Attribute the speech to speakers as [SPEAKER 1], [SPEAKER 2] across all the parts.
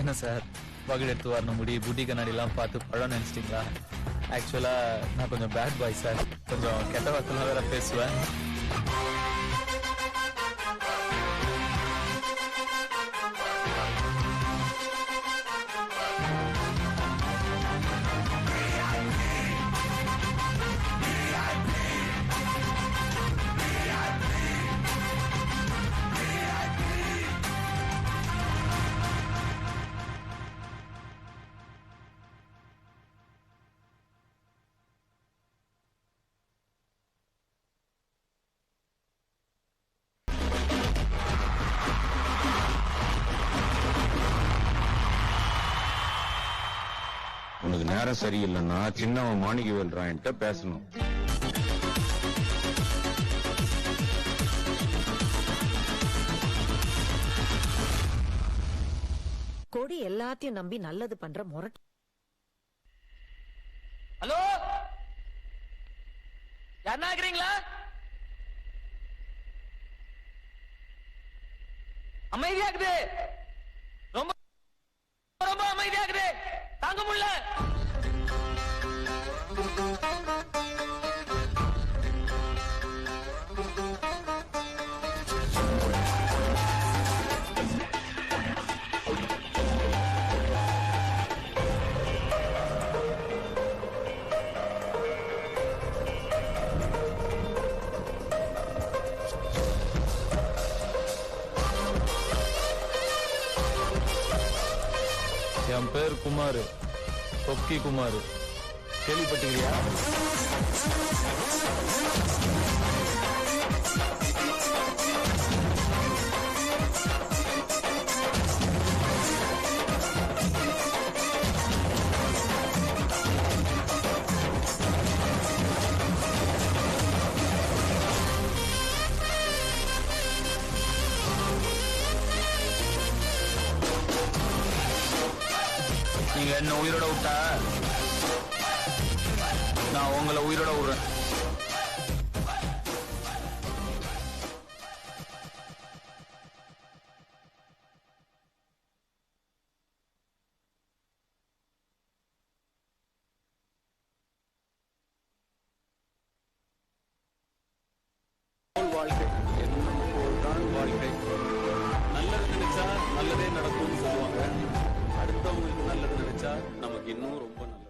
[SPEAKER 1] என்ன சார் பகல் எடுத்து வரணும் முடி புட்டி கண்ணாடிலாம் பார்த்து பழம் நினைச்சிட்டீங்களா? ஆக்சுவலா நான் கொஞ்சம் பேட் பாய் சார். கொஞ்சம் கெட்ட வார்த்தைலாம் வேற பேசுவேன்.
[SPEAKER 2] உனக்கு நேரம் சரியில்லைன்னா சின்னவன் மாணிக்கவேல் ராயன்ட்ட பேசணும்.
[SPEAKER 3] கொடி எல்லாத்தையும் நம்பி நல்லது பண்ற முரட்டு.
[SPEAKER 4] ஹலோ, யாருன்னா இருக்கிறீங்களா? அமைதியாக்குது, ரொம்ப ரொம்ப அமைதியாக்குது, தாங்க முடியல.
[SPEAKER 1] என் பேர் குமார், கொக்கி குமார். கேள்விப்பட்டிருக்கியா? நீங்க என்ன உயிரோட விட்டா நான் உங்களை உயிரோட விடுறேன்.
[SPEAKER 5] வாழ்க்கை எண்ணம் போல்தான் வாழ்க்கை. நல்லது நினைச்சா நல்லதே நடக்கும்னு சொல்லுவாங்க. அடுத்தவங்களுக்கு நல்லது நினைச்சா நமக்கு இன்னும் ரொம்ப நல்லது.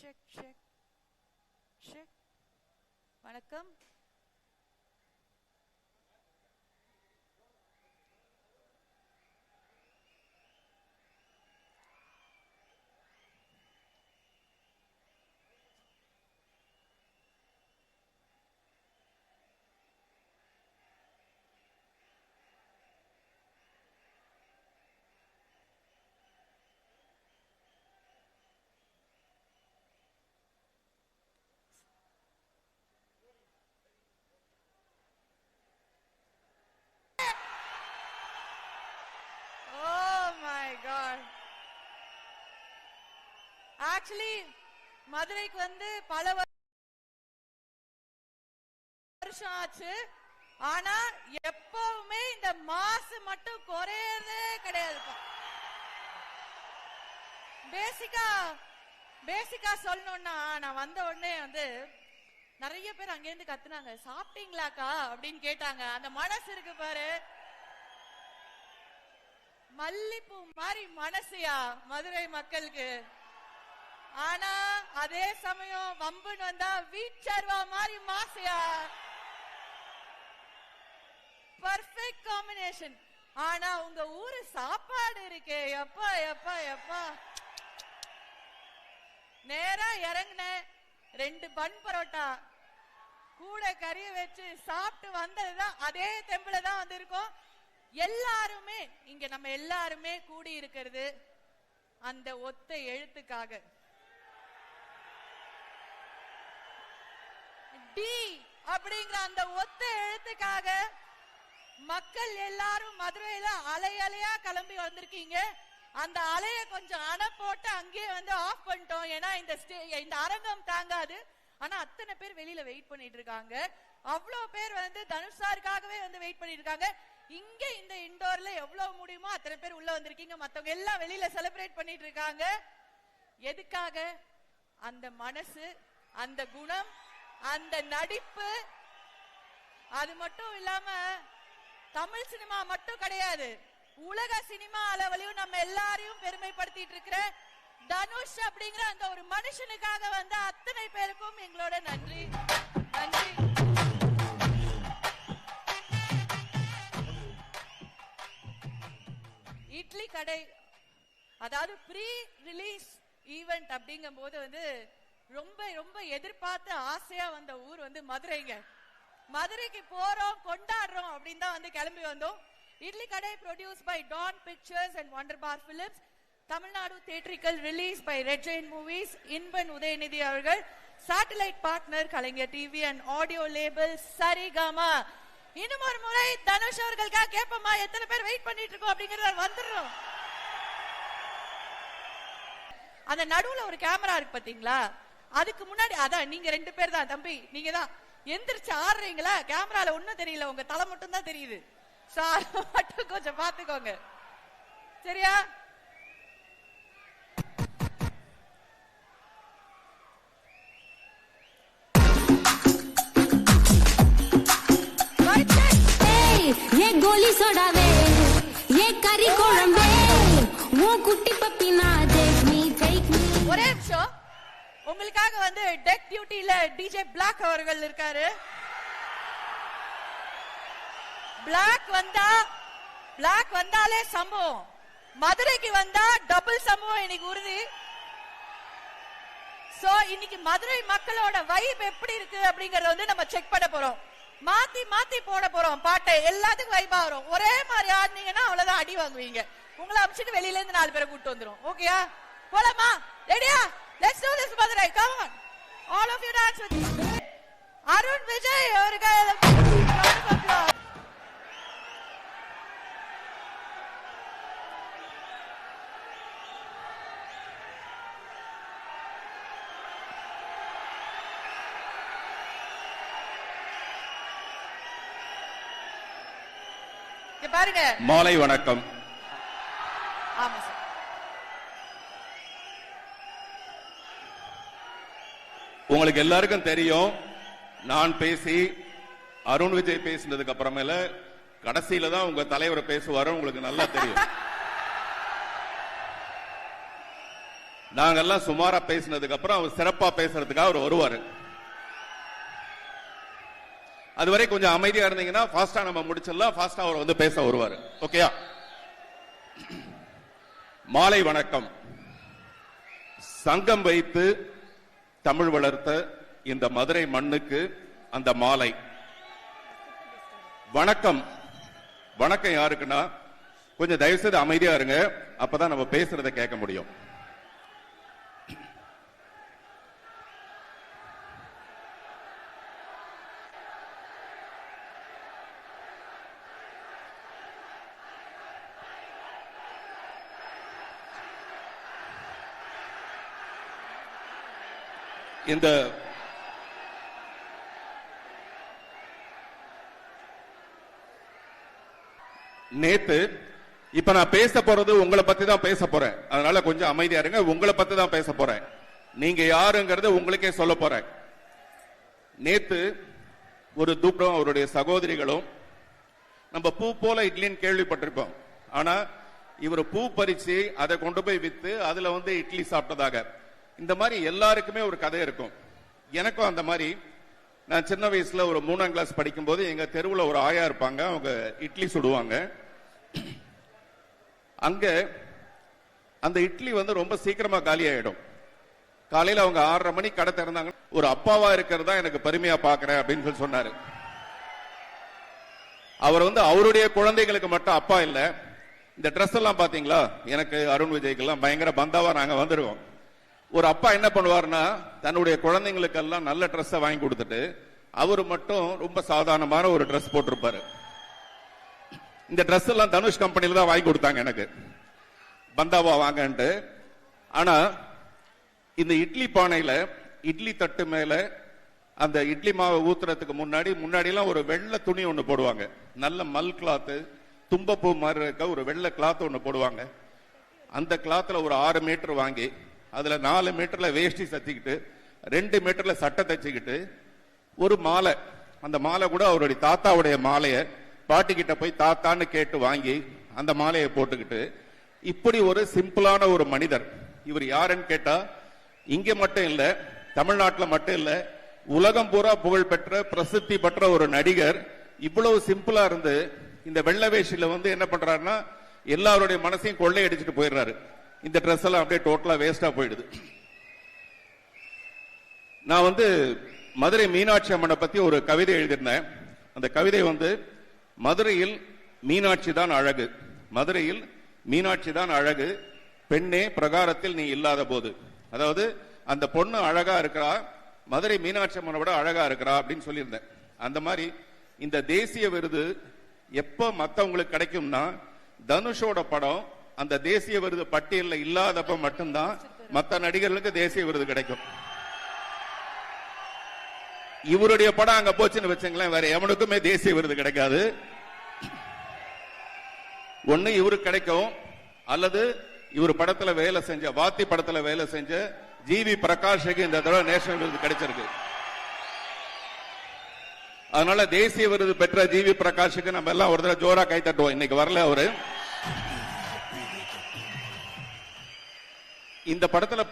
[SPEAKER 6] ஷெக் ஷெக் ஷெக். வணக்கம். ஆக்சுவலி மதுரைக்கு வந்து பல வருஷம் ஆச்சு. ஆனா எப்பவுமே இந்த மாசு மட்டும் குறையறதே கிடையாதுப்பா. பேசிக்கா சொல்லணும்னா நான் வந்த உடனே வந்து நிறைய பேர் அங்கேருந்து கத்துனாங்க, சாப்பிட்டீங்களாக்கா அப்படின்னு கேட்டாங்க. அந்த மனசு இருக்கு பாரு, மல்லிப்பூ மாதிரி மனசியா மதுரை மக்களுக்கு. ஆனா அதே சமயம் வம்புன்னு வந்தா வீச்சர்வா மாதிரி மாசையா. Perfect combination. ஆனா உங்க ஊரு சாப்பாடு இருக்கே, எப்பா எப்பா எப்பா. நேரா இறங்குன 2 பன் பரோட்டா கூட கறிய வச்சு சாப்பிட்டு வந்ததுதான் அதே தெம்புல தான் வந்திருக்கோம். எல்லாருமே இங்க நம்ம எல்லாருமே கூடி இருக்கிறது அந்த ஒத்த எழுத்துக்காக. டி அப்படிங்கிற அந்த ஒத்த எழுத்துக்காக மக்கள் எல்லாரும் மதுரையில அலை அலையா கிளம்பி வந்திருக்கீங்க. அந்த அலைய கொஞ்சம் அணை போட்டு அங்கேயே வந்து ஆஃப் பண்ணிட்டோம். ஏன்னா இந்த அரங்கம் தாங்காது. ஆனா அத்தனை பேர் வெளியில வெயிட் பண்ணிட்டு இருக்காங்க. அவ்வளவு பேர் வந்து தனுஷாருக்காகவே வந்து வெயிட் பண்ணிட்டு இருக்காங்க. இங்க இந்த இண்டோர்ல எவ்வளவு முடியுமோ அத்தனை பேர் உள்ள வந்திருக்கீங்க. மத்தவங்க எல்லாம் வெளியில செலிப்ரேட் பண்ணிட்டு இருக்காங்க. எதுக்காக? அந்த மனசு, அந்த குணம், அந்த நடிப்பு. அது மட்டும் இல்லாம தமிழ் சினிமா மட்டும் கிடையாது, உலக சினிமா அளவிலையும் நம்ம எல்லாரையும் பெருமைப்படுத்திட்டு இருக்கிற தனுஷ் அப்படிங்கிற அந்த ஒரு மனுஷனுக்காக வந்த அத்தனை பேருக்கும் எங்களோட நன்றி நன்றி. இட்லி கடை, அதாவது ப்ரீ ரிலீஸ் ஈவென்ட் அப்படிங்கும் போது வந்து ரொம்ப ரொம்ப எதிர்பார்த்து ஆசையா வந்த ஊர் வந்து மதுரைங்க. மதுரைக்கு போறோம், கொண்டாடுறோம் அப்படின்னு தான் வந்து கிளம்பி வந்தோம். இட்லி கடை produced by Dawn Pictures and Wonder Bar Films, Tamil Nadu theatrical release by Red Giant Movies, Inban Udhayanidhi அவர்கள், satellite partner Kalaignar TV and audio label Saregama. இன்னும் ஒரு முறை தனுஷ் அவர்களுக்காக கேட்போமா, எத்தனை பேர் வெயிட் பண்ணிட்டு இருக்கோம் அப்படிங்கறத வந்துடுறோம். அந்த நடுவுல ஒரு கேமரா இருக்கு பாத்தீங்களா, அதுக்கு முன்னாடி அதான் நீங்க 2 பேர் தான் தம்பி, நீங்க தான் எந்திரிச்சு ஆடுறீங்களா. கேமரால ஒண்ணும் தெரியல, உங்க தலை மட்டும் தான் தெரியுது. மட்டும் கொஞ்சம் பாத்துக்கோங்க சரியா.
[SPEAKER 7] ये गोली सोडावे ये करी कोळंबे वो कुट्टी पपी ना देख मी टेक मी.
[SPEAKER 6] ஒரே நிமிஷம், உங்களுக்காக வந்து டெக் டியூட்டில டிஜே பிளாக் அவர்கள் இருக்காரு. பிளாக் வந்தாலே சம்பவம், மதுரைக்கு வந்தா டபுள் சம்பவம் இன்னைக்கு உறுதி. சோ இன்னைக்கு மதுரை மக்களோட வைப் எப்படி இருக்கு அப்படிங்கறத வந்து நம்ம செக் பண்ண போறோம். மாத்தி மாத்தி போட போறோம் பாட்டை, எல்லாத்துக்கும் வைபா வரும். ஒரே மாதிரி ஆடினீங்கன்னா அவ்வளவுதான் அடி வாங்குவீங்க. உங்களை அமிச்சிட்டு வெளியில இருந்து 4 பேரை கூட்டு வந்துரும். ஓகேயா, போலாமா? ரெடியா? Let's do this Madurai, come on. All of you dance with me. Arun Vijay அவர்கள் பாருங்க.
[SPEAKER 5] மாலை வணக்கம்.
[SPEAKER 6] ஆமா சார்.
[SPEAKER 5] உங்களுக்கு எல்லாருக்கும் தெரியும், நான் பேசி அருண் விஜய் பேசினதுக்கு அப்புறமேல கடைசியில தான் உங்க தலைவர் பேசுவாரு. உங்களுக்கு நல்லா தெரியும். நாங்கெல்லாம் சுமாரா பேசினதுக்கு அப்புறம் அவர் சிறப்பா பேசுறதுக்காக அவர் வருவாரு. அதுவரை கொஞ்சம் அமைதியா இருந்தீங்கன்னா ஃபாஸ்டா நம்ம முடிச்சிடலாம். ஃபாஸ்டா அவர் வந்து பேச வருவாரு. ஓகேயா? மாலை வணக்கம். சங்கம் வைத்து தமிழ் வளர்த்த இந்த மதுரை மண்ணுக்கு அந்த மாலை வணக்கம். வணக்கம் யாருக்குன்னா, கொஞ்சம் தயவு செய்து அமைதியா இருங்க, அப்பதான் நம்ம பேசுறதை கேட்க முடியும். இந்த நேத்து இப்ப நான் பேச போறது உங்களை பத்தி தான் பேச போறேன். அதனால கொஞ்சம் அமைதியா இருங்க. உங்களை பத்தி தான் பேச போறேன். நீங்க யாருங்கிறது உங்களுக்கே சொல்ல போறேன். நேத்து ஒரு தூரம் அவருடைய சகோதரிகளும் நம்ம பூ போல இட்லின்னு கேள்விப்பட்டிருப்போம். ஆனா இவர் பூ பறிச்சு அதை கொண்டு போய் வித்து அதுல வந்து இட்லி சாப்பிட்டதாக. இந்த மாதிரி எல்லாருக்குமே ஒரு கதை இருக்கும். எனக்கும் அந்த மாதிரி நான் சின்ன வயசுல ஒரு 3ஆம் கிளாஸ் படிக்கும் போது எங்க தெருவுல ஒரு ஆயா இருப்பாங்க. அவங்க இட்லி சுடுவாங்க. அங்க அந்த இட்லி வந்து ரொம்ப சீக்கிரமா காலி ஆயிடும். காலையில அவங்க 6:30 மணிக்கு கடை திறந்தாங்க. ஒரு அப்பாவா இருக்கிறதா எனக்கு பெருமையா பாக்குறேன் அப்படின்னு சொல்லி சொன்னாரு. அவர் வந்து அவருடைய குழந்தைகளுக்கு மட்டும் அப்பா இல்ல. இந்த ட்ரெஸ் எல்லாம் பாத்தீங்களா, எனக்கு அருண் விஜய்க்கு எல்லாம் பயங்கர பந்தாவா நாங்க வந்திருக்கோம். ஒரு அப்பா என்ன பண்ணுவாருன்னா தன்னுடைய குழந்தைங்களுக்கு எல்லாம் நல்ல ட்ரெஸ் வாங்கி கொடுத்துட்டு அவரு மட்டும் ரொம்ப சாதாரணமான ஒரு ட்ரெஸ் போட்டிருப்பாரு. இந்த ட்ரெஸ் எல்லாம் தனுஷ் கம்பெனில தான் வாங்கி கொடுத்தாங்க எனக்கு, பந்தாவா வாங்கன்ட்டு. ஆனா இந்த இட்லி பானையில இட்லி தட்டு மேல அந்த இட்லி மாவை ஊத்துறதுக்கு முன்னாடி எல்லாம் ஒரு வெள்ளை துணி ஒண்ணு போடுவாங்க. நல்ல மல் கிளாத்து, தும்பப்பூ மாதிரி இருக்க ஒரு வெள்ளை கிளாத் ஒண்ணு போடுவாங்க. அந்த கிளாத்ல ஒரு 6 மீட்டர் வாங்கி அதுல 4 மீட்டர்ல வேஷ்டி சத்திக்கிட்டு 2 மீட்டர்ல சட்டை தச்சுக்கிட்டு ஒரு மாலை, அந்த மாலை கூட அவருடைய தாத்தாவுடைய மாலைய பாட்டி கிட்ட போய் தாத்தான்னு கேட்டு வாங்கி அந்த மாலையை போட்டுக்கிட்டு இப்படி ஒரு சிம்பிளான ஒரு மனிதர். இவர் யாருன்னு கேட்டா இங்க மட்டும் இல்ல, தமிழ்நாட்டுல மட்டும் இல்ல, உலகம் பூரா புகழ் பெற்ற பிரசித்தி பெற்ற ஒரு நடிகர். இவ்வளவு சிம்பிளா இருந்து இந்த வெள்ளை வேஷில வந்து என்ன பண்றாருன்னா எல்லாருடைய மனசையும் கொள்ளை அடிச்சுட்டு போயிடுறாரு. இந்த ட்ரெஸ் எல்லாம் அப்படியே டோட்டலா வேஸ்டா போயிடுது. நான் வந்து மதுரை மீனாட்சி அம்மனை பத்தி ஒரு கவிதை எழுதியிருந்தேன். அந்த கவிதை வந்து மதுரையில் மீனாட்சி தான் அழகு, மதுரையில் மீனாட்சி தான் அழகு, பெண்ணே பிரகாரத்தில் நீ இல்லாத போது. அதாவது அந்த பொண்ணு அழகா இருக்கிறா, மதுரை மீனாட்சி அம்மனை விட அழகா இருக்கிறா அப்படின்னு சொல்லியிருந்தேன். அந்த மாதிரி இந்த தேசிய விருது எப்ப மத்தவங்களுக்கு கிடைக்கும்னா தனுஷோட படம் அந்த தேசிய விருது பட்டியலில் இல்லாதப்ப மட்டும்தான் மற்ற நடிகர்களுக்கு தேசிய விருது கிடைக்கும். இவருடைய படம் அங்க போச்சுன்னு வச்சுங்களேன், வேற எவனுக்குமே தேசிய விருது கிடைக்காது. ஒண்ணு இவருக்கு கிடைக்கும், அல்லது இவர் படத்துல வேலை செஞ்ச, வாத்தி படத்துல வேலை செஞ்ச ஜிவி பிரகாஷுக்கு இந்த தடவை நேஷனல் விருது கிடைச்சிருக்கு. அதனால தேசிய விருது பெற்ற ஜிவி பிரகாஷுக்கு நம்ம எல்லாம் ஒரு தடவை ஜோரா கை தட்டுவோம். இன்னைக்கு வரல அவரு. இந்த படத்துல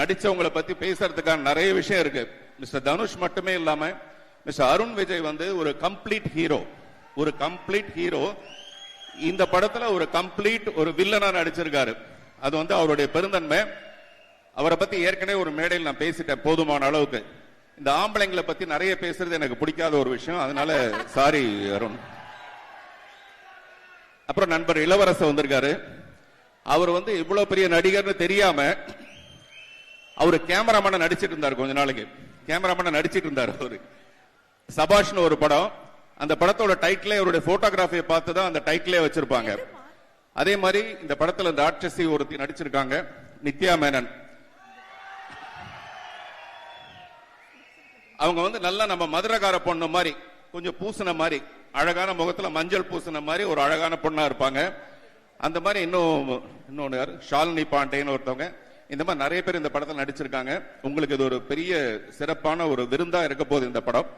[SPEAKER 5] நடிச்சவங்களை பத்தி பேசுறதுக்கான நிறைய விஷயம் இருக்கு. மிஸ்டர் தனுஷ் மட்டுமே இல்லாம மிஸ்டர் அருண் விஜய் வந்து ஒரு கம்ப்ளீட் ஹீரோ, ஒரு கம்ப்ளீட் ஹீரோ. இந்த படத்துல ஒரு கம்ப்ளீட் ஒரு வில்லனா நடிச்சிருக்காரு. அது வந்து அவருடைய பெருந்தன்மை. அவரை பத்தி ஏற்கனவே ஒரு மேடையில் நான் பேசிட்டேன் போதுமான அளவுக்கு. இந்த ஆம்பளைங்களை பத்தி நிறைய பேசுறது எனக்கு பிடிக்காத ஒரு விஷயம், அதனால சாரி அருண். அப்புறம் நண்பர் இளவரசர் வந்திருக்காரு. அவர் வந்து இவ்வளவு பெரிய நடிகர்னு தெரியாம அவரு கேமராமேன நடிச்சிட்டு இருந்தார். கொஞ்ச நாளைக்கு கேமராமேன நடிச்சிட்டு இருந்தார். அவரு சபாஷ்னு ஒரு படம், அந்த படத்தோட டைட்டிலே அவருடைய போட்டோகிராஃபியை பார்த்து தான் அந்த டைட்டிலே வச்சிருப்பாங்க. அதே மாதிரி இந்த படத்துல இந்த ராட்சசி ஒருத்தி நடிச்சிருக்காங்க, நித்யா மேனன். அவங்க வந்து நல்லா நம்ம மதுரகார பொண்ணு மாதிரி, கொஞ்சம் பூசின மாதிரி, அழகான முகத்துல மஞ்சள் பூசின மாதிரி ஒரு அழகான பொண்ணா இருப்பாங்க. அந்த மாதிரி இன்னொன்னு யாரு, ஷாலினி பாண்டேன்னு ஒருத்தவங்க. இந்த மாதிரி நிறைய பேர் இந்த படத்தில் நடிச்சிருக்காங்க. உங்களுக்கு இது ஒரு பெரிய சிறப்பான ஒரு விருந்தா இருக்க போகுது இந்த படம்.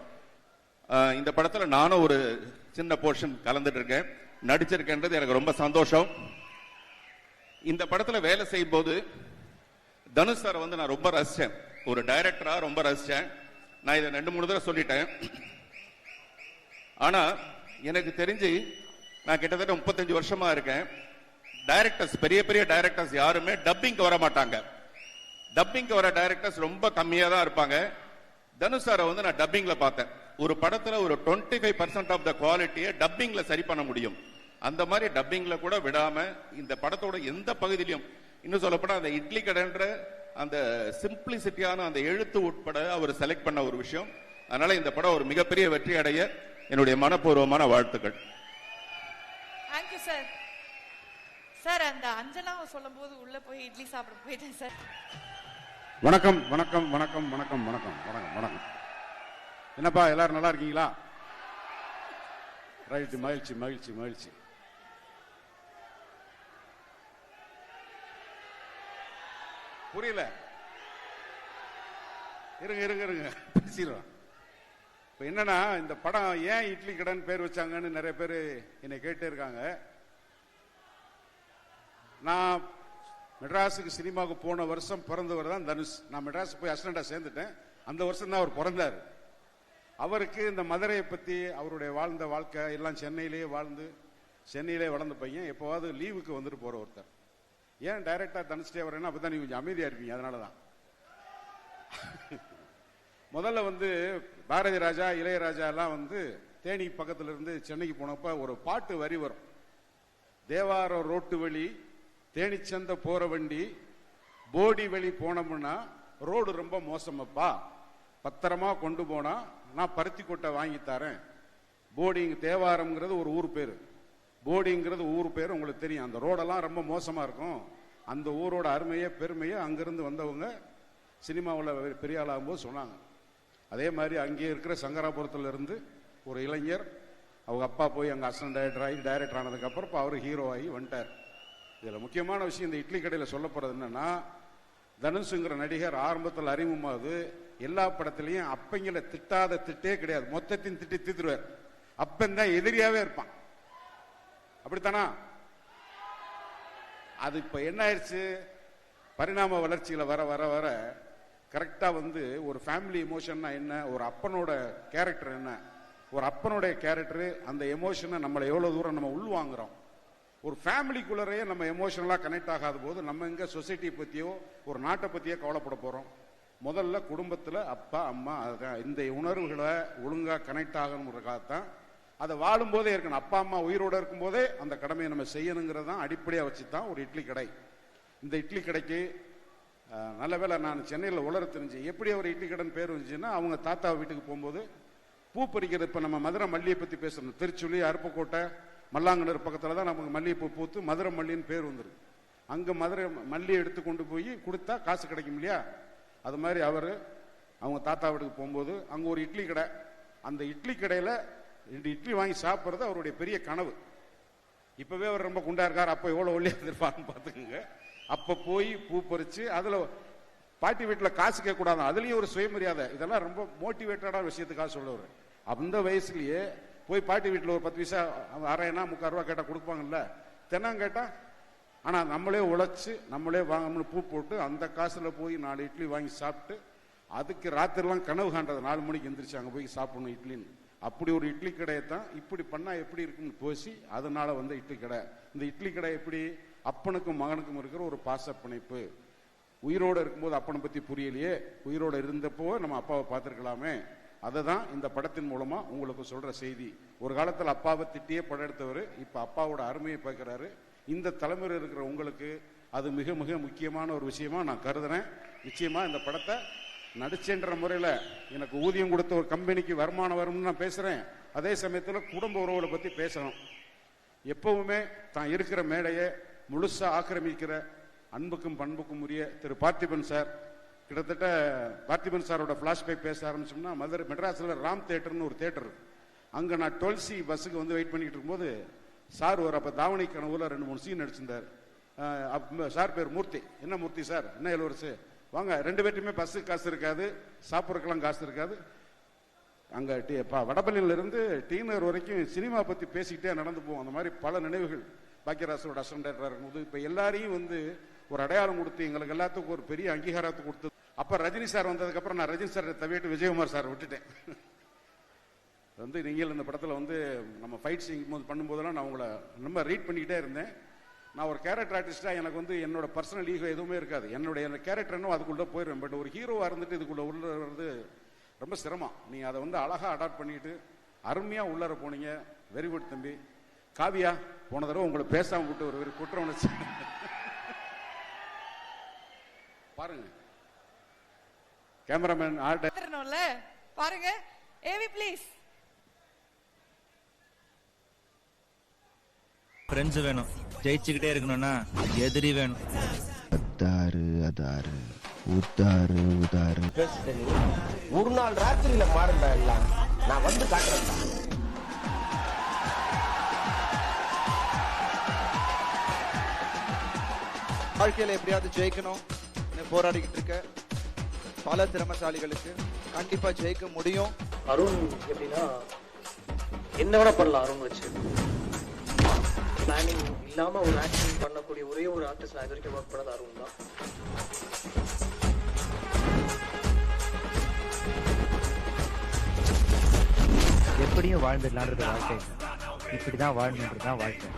[SPEAKER 5] இந்த படத்துல நானும் ஒரு சின்ன போர்ஷன் கலந்துட்டு இருக்கேன், நடிச்சிருக்கேன்றது எனக்கு ரொம்ப சந்தோஷம். இந்த படத்துல வேலை செய்யும் போது தனுஷ் சார் வந்து நான் ரொம்ப ரசிச்சேன், ஒரு டைரக்டரா ரொம்ப ரசிச்சேன். நான் இதை 2-3 தடவை சொல்லிட்டேன். ஆனா எனக்கு தெரிஞ்சு நான் கிட்டத்தட்ட 35 வருஷமா இருக்கேன். டைரக்டர்ஸ், பெரிய பெரிய டைரக்டர்ஸ் யாருமே டப்பிங்க்கு வர மாட்டாங்க. டப்பிங்க்கு வர டைரக்டர்ஸ் ரொம்ப கம்மியா தான் இருப்பாங்க. தனுஷ் சாரை வந்து நான் டப்பிங்ல பார்த்தேன். ஒரு படத்துல ஒரு 25% ஆஃப் த குவாலிட்டியை டப்பிங்ல சரி பண்ண முடியும். அந்த மாதிரி டப்பிங்ல கூட விடாம இந்த படத்தோட எந்த பகுதியிலும், இன்னும் சொல்லப்போனா அந்த இட்லி கடைன்ற அந்த சிம்பிளிசிட்டியான அந்த எழுத்து உட்பட அவர் செலக்ட் பண்ண ஒரு விஷயம். அதனால இந்த படம் ஒரு மிகப்பெரிய வெற்றி அடைய என்னுடைய மனப்பூர்வமான வாழ்த்துக்கள்.
[SPEAKER 6] Thank you sir. சார் அந்த அஞ்சலா சொல்லும் போது உள்ள போய் இட்லி சாப்பிட போயிட்டேன் சார்.
[SPEAKER 8] வணக்கம் வணக்கம் வணக்கம் வணக்கம் வணக்கம் வணக்கம் வணக்கம். என்னப்பா எல்லாரும் நல்லா இருக்கீங்களா? ரைட், மகிழ்ச்சி மகிழ்ச்சி மகிழ்ச்சி. புரியல, இருங்க இருங்க இருங்க பேசிடுறோம். இப்போ என்னன்னா, இந்த படம் ஏன் இட்லி கடன் பேர் வச்சாங்கன்னு நிறைய பேர் என்னை கேட்டே இருக்காங்க. நான் மெட்ராஸுக்கு சினிமாவுக்கு போன வருஷம் பிறந்தவர் தான் தனுஷ். நான் மெட்ராஸ் போய் அசிஸ்டண்டா சேர்ந்துட்டேன். அந்த வருஷம் தான் அவர் பிறந்தார். அவருக்கு இந்த மதுரையை பத்தி அவருடைய வாழ்ந்த வாழ்க்கை எல்லாம் சென்னையிலேயே வாழ்ந்து சென்னையிலே வளர்ந்த பையன். எப்போவாவது லீவுக்கு வந்துட்டு போற ஒருத்தர். ஏன் டைரக்டா தனுஷ்டே வரேன்னா அப்பதான் நீங்க கொஞ்சம் அமைதியா இருப்பீங்க. அதனாலதான் முதல்ல வந்து பாரதி ராஜா இளையராஜா எல்லாம் வந்து தேனி பக்கத்துல இருந்து சென்னைக்கு போனப்ப ஒரு பாட்டு வரி வரும். தேவாரம் ரோட்டு வழி தேனிச்சந்த போற வண்டி போடி வெளி போனோம்னா ரோடு ரொம்ப மோசமப்பா, பத்திரமா கொண்டு போனா நான் பருத்தி கொட்டை வாங்கி தரேன். போடிங் தேவாரம்ங்கிறது ஒரு ஊர் பேரு, போடிங்கிறது ஊர் பேர் உங்களுக்கு தெரியும். அந்த ரோடெல்லாம் ரொம்ப மோசமா இருக்கும். அந்த ஊரோட அருமையே பெருமையே அங்கிருந்து வந்தவங்க சினிமாவில் பெரிய ஆளாகும்போது சொன்னாங்க. அதே மாதிரி அங்கே இருக்கிற சங்கராபுரத்துல இருந்து ஒரு இளைஞர் அவங்க அப்பா போய் அங்கே அசிஸ்டன்ட் டைரக்டர் ஆகி டைரக்டர் ஆனதுக்கு அப்புறம் இப்போ அவர் ஹீரோ ஆகி வந்துட்டார். இதில் முக்கியமான விஷயம் இந்த இட்லி கடையில் சொல்ல போறது என்னன்னா, தனுஷுங்கிற நடிகர் ஆரம்பத்தில் அறிமுகமாவது எல்லா படத்திலையும் அப்பங்களை திட்டாத திட்டே கிடையாது. மொத்தத்தையும் திட்டி தீர்த்துருவார். அப்பந்தான் எதிரியாவே இருப்பான். அப்படித்தானா? அது இப்ப என்ன ஆயிடுச்சு, பரிணாம வளர்ச்சியில வர வர வர கரெக்டா வந்து ஒரு ஃபேமிலி எமோஷன்னா என்ன, ஒரு அப்பனோட கேரக்டர் என்ன, ஒரு அப்பனுடைய கேரக்டர் அந்த எமோஷனை நம்மளை எவ்வளவு தூரம் நம்ம உள்வாங்குறோம். ஒரு ஃபேமிலிக்குள்ளரையே நம்ம எமோஷனலா கனெக்ட் ஆகாத போது நம்ம எங்க சொசைட்டியை பத்தியோ ஒரு நாட்டை பத்தியோ கவலைப்பட போறோம். முதல்ல குடும்பத்துல அப்பா அம்மா இந்த உணர்வுகளை ஒழுங்கா கனெக்ட் ஆகணுங்கிறதுக்காகத்தான் அதை வாழும் போதே இருக்கணும். அப்பா அம்மா உயிரோட இருக்கும் போதே அந்த கடமையை நம்ம செய்யணுங்கிறதான் அடிப்படையா வச்சுதான் ஒரு இட்லி கடை. இந்த இட்லி கடைக்கு நல்ல வேளை நான் சென்னையில் உலர தெரிஞ்சு எப்படி ஒரு இட்லி கடைன்னு பேர் வந்துச்சுன்னா, அவங்க தாத்தா வீட்டுக்கு போகும்போது பூ பறிக்கிறது. இப்ப நம்ம மதுரை மல்லியை பத்தி பேசணும். திருச்சுழி அருப்புக்கோட்டை மல்லாங்கனர் பக்கத்துல தான் நமக்கு மல்லிகைப்பூ பூத்து மதுரை மல்லின்னு பேர் வந்துருக்கு. அங்க மதுரை மல்லியை எடுத்து கொண்டு போய் கொடுத்தா காசு கிடைக்கும் இல்லையா? அது மாதிரி அவரு அவங்க தாத்தா வீட்டுக்கு போகும்போது அங்க ஒரு இட்லி கடை. அந்த இட்லி கடையில 2 இட்லி வாங்கி சாப்பிட்றது அவருடைய பெரிய கனவு. இப்பவே அவர் ரொம்ப குண்டா இருக்கார். அப்ப எவ்வளவு ஒல்லியா இருந்திருப்பாருன்னு பாத்துக்கோங்க. அப்ப போய் பூ பறிச்சு அதுல பாட்டி வீட்டுல காசு கேட்க கூடாது, அதுலயும் ஒரு சுயமரியாதை. இதெல்லாம் ரொம்ப மோட்டிவேட்டடான விஷயத்துக்காக சொல்லுவாரு. அந்த வயசுலயே போய் பாட்டி வீட்டுல ஒரு 10 பைசா அரைனா 3/4 ரூபா கேட்டா கொடுப்பாங்கல்ல, தினம் கேட்டா. ஆனா நம்மளே உழைச்சு நம்மளே வாங்கணும்னு பூ போட்டு அந்த காசுல போய் 4 இட்லி வாங்கி சாப்பிட்டு அதுக்கு ராத்திரிலாம் கனவு காண்றது 4 மணிக்கு எந்திரிச்சு அங்க போய் சாப்பிடணும் இட்லின்னு. அப்படி ஒரு இட்லி கடையை தான் இப்படி பண்ணா எப்படி இருக்குன்னு பேசி அதனால வந்து இட்லி கடை. இந்த இட்லி கடை எப்படி அப்பனுக்கும் மகனுக்கும் இருக்கிற ஒரு பாச பிணைப்பு. உயிரோட இருக்கும்போது அப்பனை பத்தி புரியலையே, உயிரோட இருந்தப்போ நம்ம அப்பாவை பார்த்திருக்கலாமே. அதை தான் இந்த படத்தின் மூலமா உங்களுக்கு சொல்ற செய்தி. ஒரு காலத்தில் அப்பாவை திட்டியே படம் எடுத்தவர் இப்ப அப்பாவோட அருமையை பார்க்கிறாரு. இந்த தலைமுறை இருக்கிற உங்களுக்கு அது மிக மிக முக்கியமான ஒரு விஷயமா நான் கருதுறேன். நிச்சயமா இந்த படத்தை நடிச்சேன்ற முறையில எனக்கு ஊதியம் கொடுத்த ஒரு கம்பெனிக்கு வருமானம் வரும்னு நான் பேசுறேன். அதே சமயத்தில் குடும்ப உறவுகளை பத்தி பேசணும். எப்பவுமே தான் இருக்கிற மேடையை முழுசா ஆக்கிரமிக்கிற அன்புக்கும் பண்புக்கும் உரிய திரு பார்த்திபன் சார். கிட்டத்தட்ட பார்த்திபன் சாரோட பிளாஷ்பேக் பேச ஆரம்பிச்சோம்னா மதுரை மெட்ராஸ்ல ராம் தியேட்டர்னு ஒரு தியேட்டர் இருக்கு. அங்க நான் 12C பஸ்ஸுக்கு வந்து வெயிட் பண்ணிட்டு இருக்கும்போது சார் ஒரு அப்ப தாவணி கனவுல 2-3 சீன் நடிச்சிருந்தார். சார் பேர் மூர்த்தி. என்ன மூர்த்தி சார், என்ன இளவரசு வாங்க, 2 பேர்ட்டுமே பஸ்ஸுக்கு காசு இருக்காது, சாப்பிட்றதுக்கெல்லாம் காசு இருக்காது. அங்க வடபள்ளியில இருந்து டீனர் வரைக்கும் சினிமா பத்தி பேசிக்கிட்டே நடந்து போவோம். அந்த மாதிரி பல நினைவுகள். பாக்கியராசோட அசிஸ்டன்ட் டைரக்டரா இருக்கும்போது இப்ப எல்லாரையும் வந்து ஒரு அடையாளம் கொடுத்து எங்களுக்கு எல்லாத்துக்கும் ஒரு பெரிய அங்கீகாரத்தை கொடுத்து. அப்ப ரஜினி சார் வந்ததுக்கு அப்புறம் நான் ரஜினி சார் தவிட்டு விஜயகுமார் சார் விட்டுட்டேன். வந்து நீங்கள் இந்த படத்துல வந்து நம்ம ஃபைட் சீன் பண்ணும்போதெல்லாம் நான் உங்களை ரொம்ப ரீட் பண்ணிக்கிட்டே இருந்தேன். நான் ஒரு கேரக்டர் ஆர்டிஸ்டா எனக்கு வந்து என்னோட பர்சனல் ஈகோ எதுவுமே இருக்காது. என்னுடைய கேரக்டர் என்ன அதுக்குள்ள போயிடுவேன். பட் ஒரு ஹீரோவா இருந்துட்டு இதுக்குள்ள உள்ள வந்து ரொம்ப சிரமம். நீங்க அதை வந்து அழகா அடாப்ட் பண்ணிட்டு அருமையா உள்ளர போனீங்க. வெரி குட் தம்பி. காவியா, போன தடவை உங்களை பேசாம விட்டு ஒரு குற்ற உணர்ச்சி பாருங்க. கேமராமேன்
[SPEAKER 6] பாருங்க. AV please.
[SPEAKER 9] ஃப்ரெண்ட்ஸ் வேணும். ஜெயிச்சுக்கிட்டே இருக்கணும்னா எதிரி வேணும். அதாரு அதாரு உதாரு உதாரு.
[SPEAKER 10] ஒரு நாள் ராத்திரியில மாறுண்டா எல்லாம் நான் வந்து காட்டுறேன்.
[SPEAKER 11] வாழ்க்கையில எப்படியாவது ஜெயிக்கணும் போராடிக்கிட்டு இருக்க பல திறமைசாலிகளுக்கு கண்டிப்பா ஜெயிக்க முடியும்.
[SPEAKER 12] அருண் எப்படின்னா என்ன விட பண்ணலாம். அருண் வச்சு பிளானிங் இல்லாம ஒரு ஆக்ஷன் பண்ணக்கூடிய ஒரே ஒரு ஆர்டிஸ்ட் நான் இது வரைக்கும் ஒர்க் பண்ணது அருண் தான்.
[SPEAKER 13] எப்படியும் வாழ்ந்துடலான்றது வாழ்க்கை, இப்படிதான் வாழணுன்றது தான் வாழ்க்கை.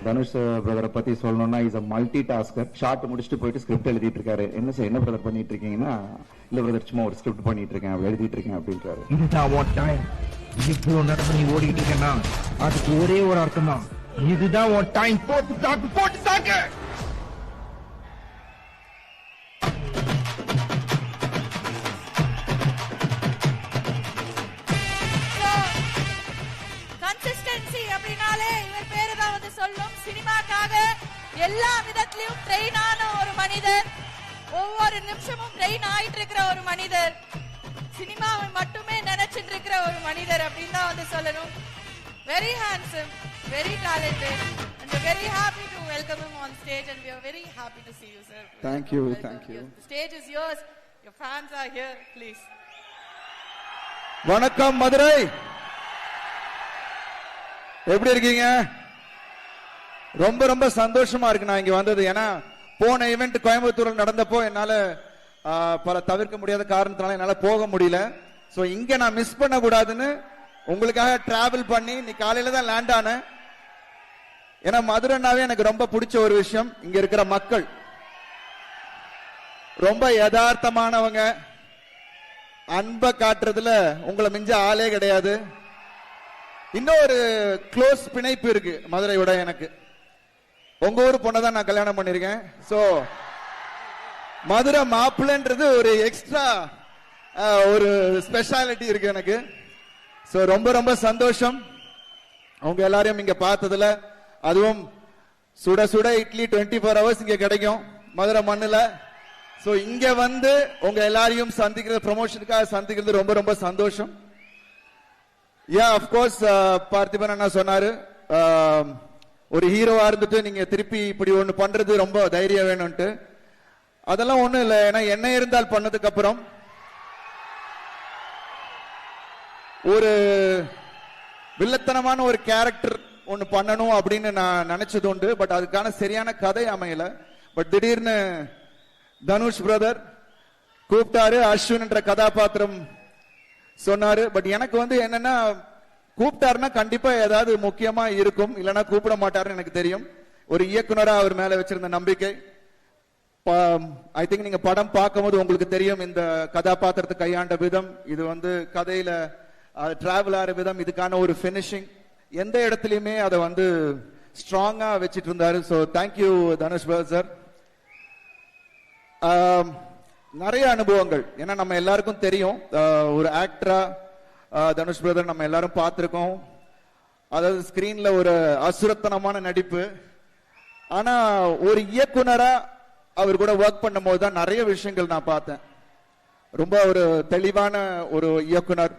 [SPEAKER 14] தனுஷ் பிரதரை பத்தி சொல்லணும்னா is a multi tasker. Short முடிச்சுட்டு போயிட்டு ஸ்கிரிப்ட் எழுதிட்டு இருக்காரு. என்ன சார் என்ன பிரதர் பண்ணிட்டு இருக்கீங்கன்னா, இல்ல பிரதர் சும்மா ஒரு ஸ்கிரிப்ட் பண்ணிட்டு இருக்கேன், எழுதிட்டு இருக்கேன் அப்படின்றாரு.
[SPEAKER 13] இதுதான் உன் டைம். இவ்வளவு நேரம் நீ ஓடிக்கிட்டு இருக்கேன்னா அதுக்கு ஒரே ஒரு அர்த்தம் தான், இதுதான் உன் டைம். போட்டு தாக்கு, போட்டு தாக்கு.
[SPEAKER 6] கன்சிஸ்டன்சி அப்படினாலே இவர் பேரு தான் வந்து சொல்லும். சினிமாக்காக எல்லா விதத்திலும் ட்ரெயின் ஆன ஒரு மனிதர், ஒவ்வொரு நிமிஷமும் ட்ரெயின் ஆயிட்டு இருக்கிற ஒரு மனிதர், சினிமாவை மட்டுமே நினைச்சிட்டு இருக்கிற ஒரு மனிதர் அப்படின்னு தான் வந்து சொல்லணும். Very handsome, very talented, and we're very happy to welcome him on stage, and we are very happy to see you, sir.
[SPEAKER 11] Thank you, thank you.
[SPEAKER 6] The stage is yours. Your fans are here, please.
[SPEAKER 11] வணக்கம் மதுரை, எப்படி இருக்கீங்க? ரொம்ப ரொம்ப சந்தோஷமா இருக்கு நான் இங்க வந்தது. ஏன்னா போன ஈவென்ட் கோயம்புத்தூர்ல நடந்தப்போ என்னால பல தவிர்க்க முடியாத காரணத்தினால என்னால போக முடியல. சோ இங்க நான் மிஸ் பண்ண கூடாதுன்னு உங்களுக்காக டிராவல் பண்ணி நீ காலையில தான் லேண்ட் ஆனேன். ஏன்னா மதுரைனாவே எனக்கு ரொம்ப பிடிச்ச ஒரு விஷயம், இங்க இருக்கிற மக்கள் ரொம்ப யதார்த்தமானவங்க, அன்பை காட்டுறதுல உங்களை மிஞ்ச ஆளே கிடையாது. இன்னொரு க்ளோஸ் பிணைப்பு இருக்கு மதுரையோட எனக்கு. உங்க ஊர் பொண்ணை தான் நான் கல்யாணம் பண்ணிருக்கேன். சோ மதுரை மாப்பிள்ளைன்றது ஒரு எக்ஸ்ட்ரா ஒரு ஸ்பெஷாலிட்டி இருக்கு எனக்கு. சோ ரொம்ப ரொம்ப சந்தோஷம் உங்க எல்லாரையும் இங்க பார்த்ததுல. அதுவும் சுட சுட இட்லி 24 hours இங்க கிடைக்கும் மதுரை மண்ணுல. சோ இங்க வந்து உங்க எல்லாரையும் சந்திக்கிறது, ப்ரமோஷனுக்காக சந்திக்கிறது ரொம்ப ரொம்ப சந்தோஷம். அஃப்கோர்ஸ் பார்த்திபன் அண்ணா சொன்னாரு, ஒரு ஹீரோவா இருந்துட்டு நீங்க திருப்பி இப்படி ஒண்ணு பண்றது ரொம்ப தைரியம் வேணும்ட்டு. அதெல்லாம் ஒண்ணும் இல்லை. ஏன்னா என்ன இருந்தால் பண்ணதுக்கு அப்புறம் ஒரு வில்லத்தனமான ஒரு கேரக்டர் ஒண்ணு பண்ணணும் அப்படின்னு நான் நினைச்சது உண்டு. பட் அதுக்கான சரியான கதை அமையல. பட் திடீர்னு தனுஷ் பிரதர் கூப்பிட்டாரு, அஸ்வின் என்ற கதாபாத்திரம் சொன்னாரு. பட் எனக்கு வந்து என்னன்னா, கூப்பிட்டாருன்னா கண்டிப்பா ஏதாவது முக்கியமா இருக்கும், இல்லைன்னா கூப்பிட மாட்டாருன்னு எனக்கு தெரியும். ஒரு இயக்குனரா அவர் மேல வச்சிருந்த நம்பிக்கை. ஐ திங்க் நீங்க படம் பார்க்கும்போது உங்களுக்கு தெரியும் இந்த கதாபாத்திரத்தை கையாண்ட விதம், இது வந்து கதையில டிராவல் ஆகிற விதம், இதுக்கான ஒரு பினிஷிங், எந்த இடத்துலயுமே அதை வந்து ஸ்ட்ராங்கா வச்சிட்டு இருந்தாரு. So thank you Dhanush sir. நிறைய அனுபவங்கள், ஏன்னா நம்ம எல்லாருக்கும் தெரியும் ஒரு ஆக்டரா தனுஷ் பிரதர் நம்ம எல்லாரும் பார்த்திருக்கோம். அதாவது ஸ்கிரீன்ல ஒரு அசுரத்தனமான நடிப்பு. ஆனா ஒரு இயக்குனரா அவர் கூட ஒர்க் பண்ணும் போது தான் நிறைய விஷயங்கள் நான் பார்த்தேன். ரொம்ப ஒரு தெளிவான ஒரு இயக்குனர்.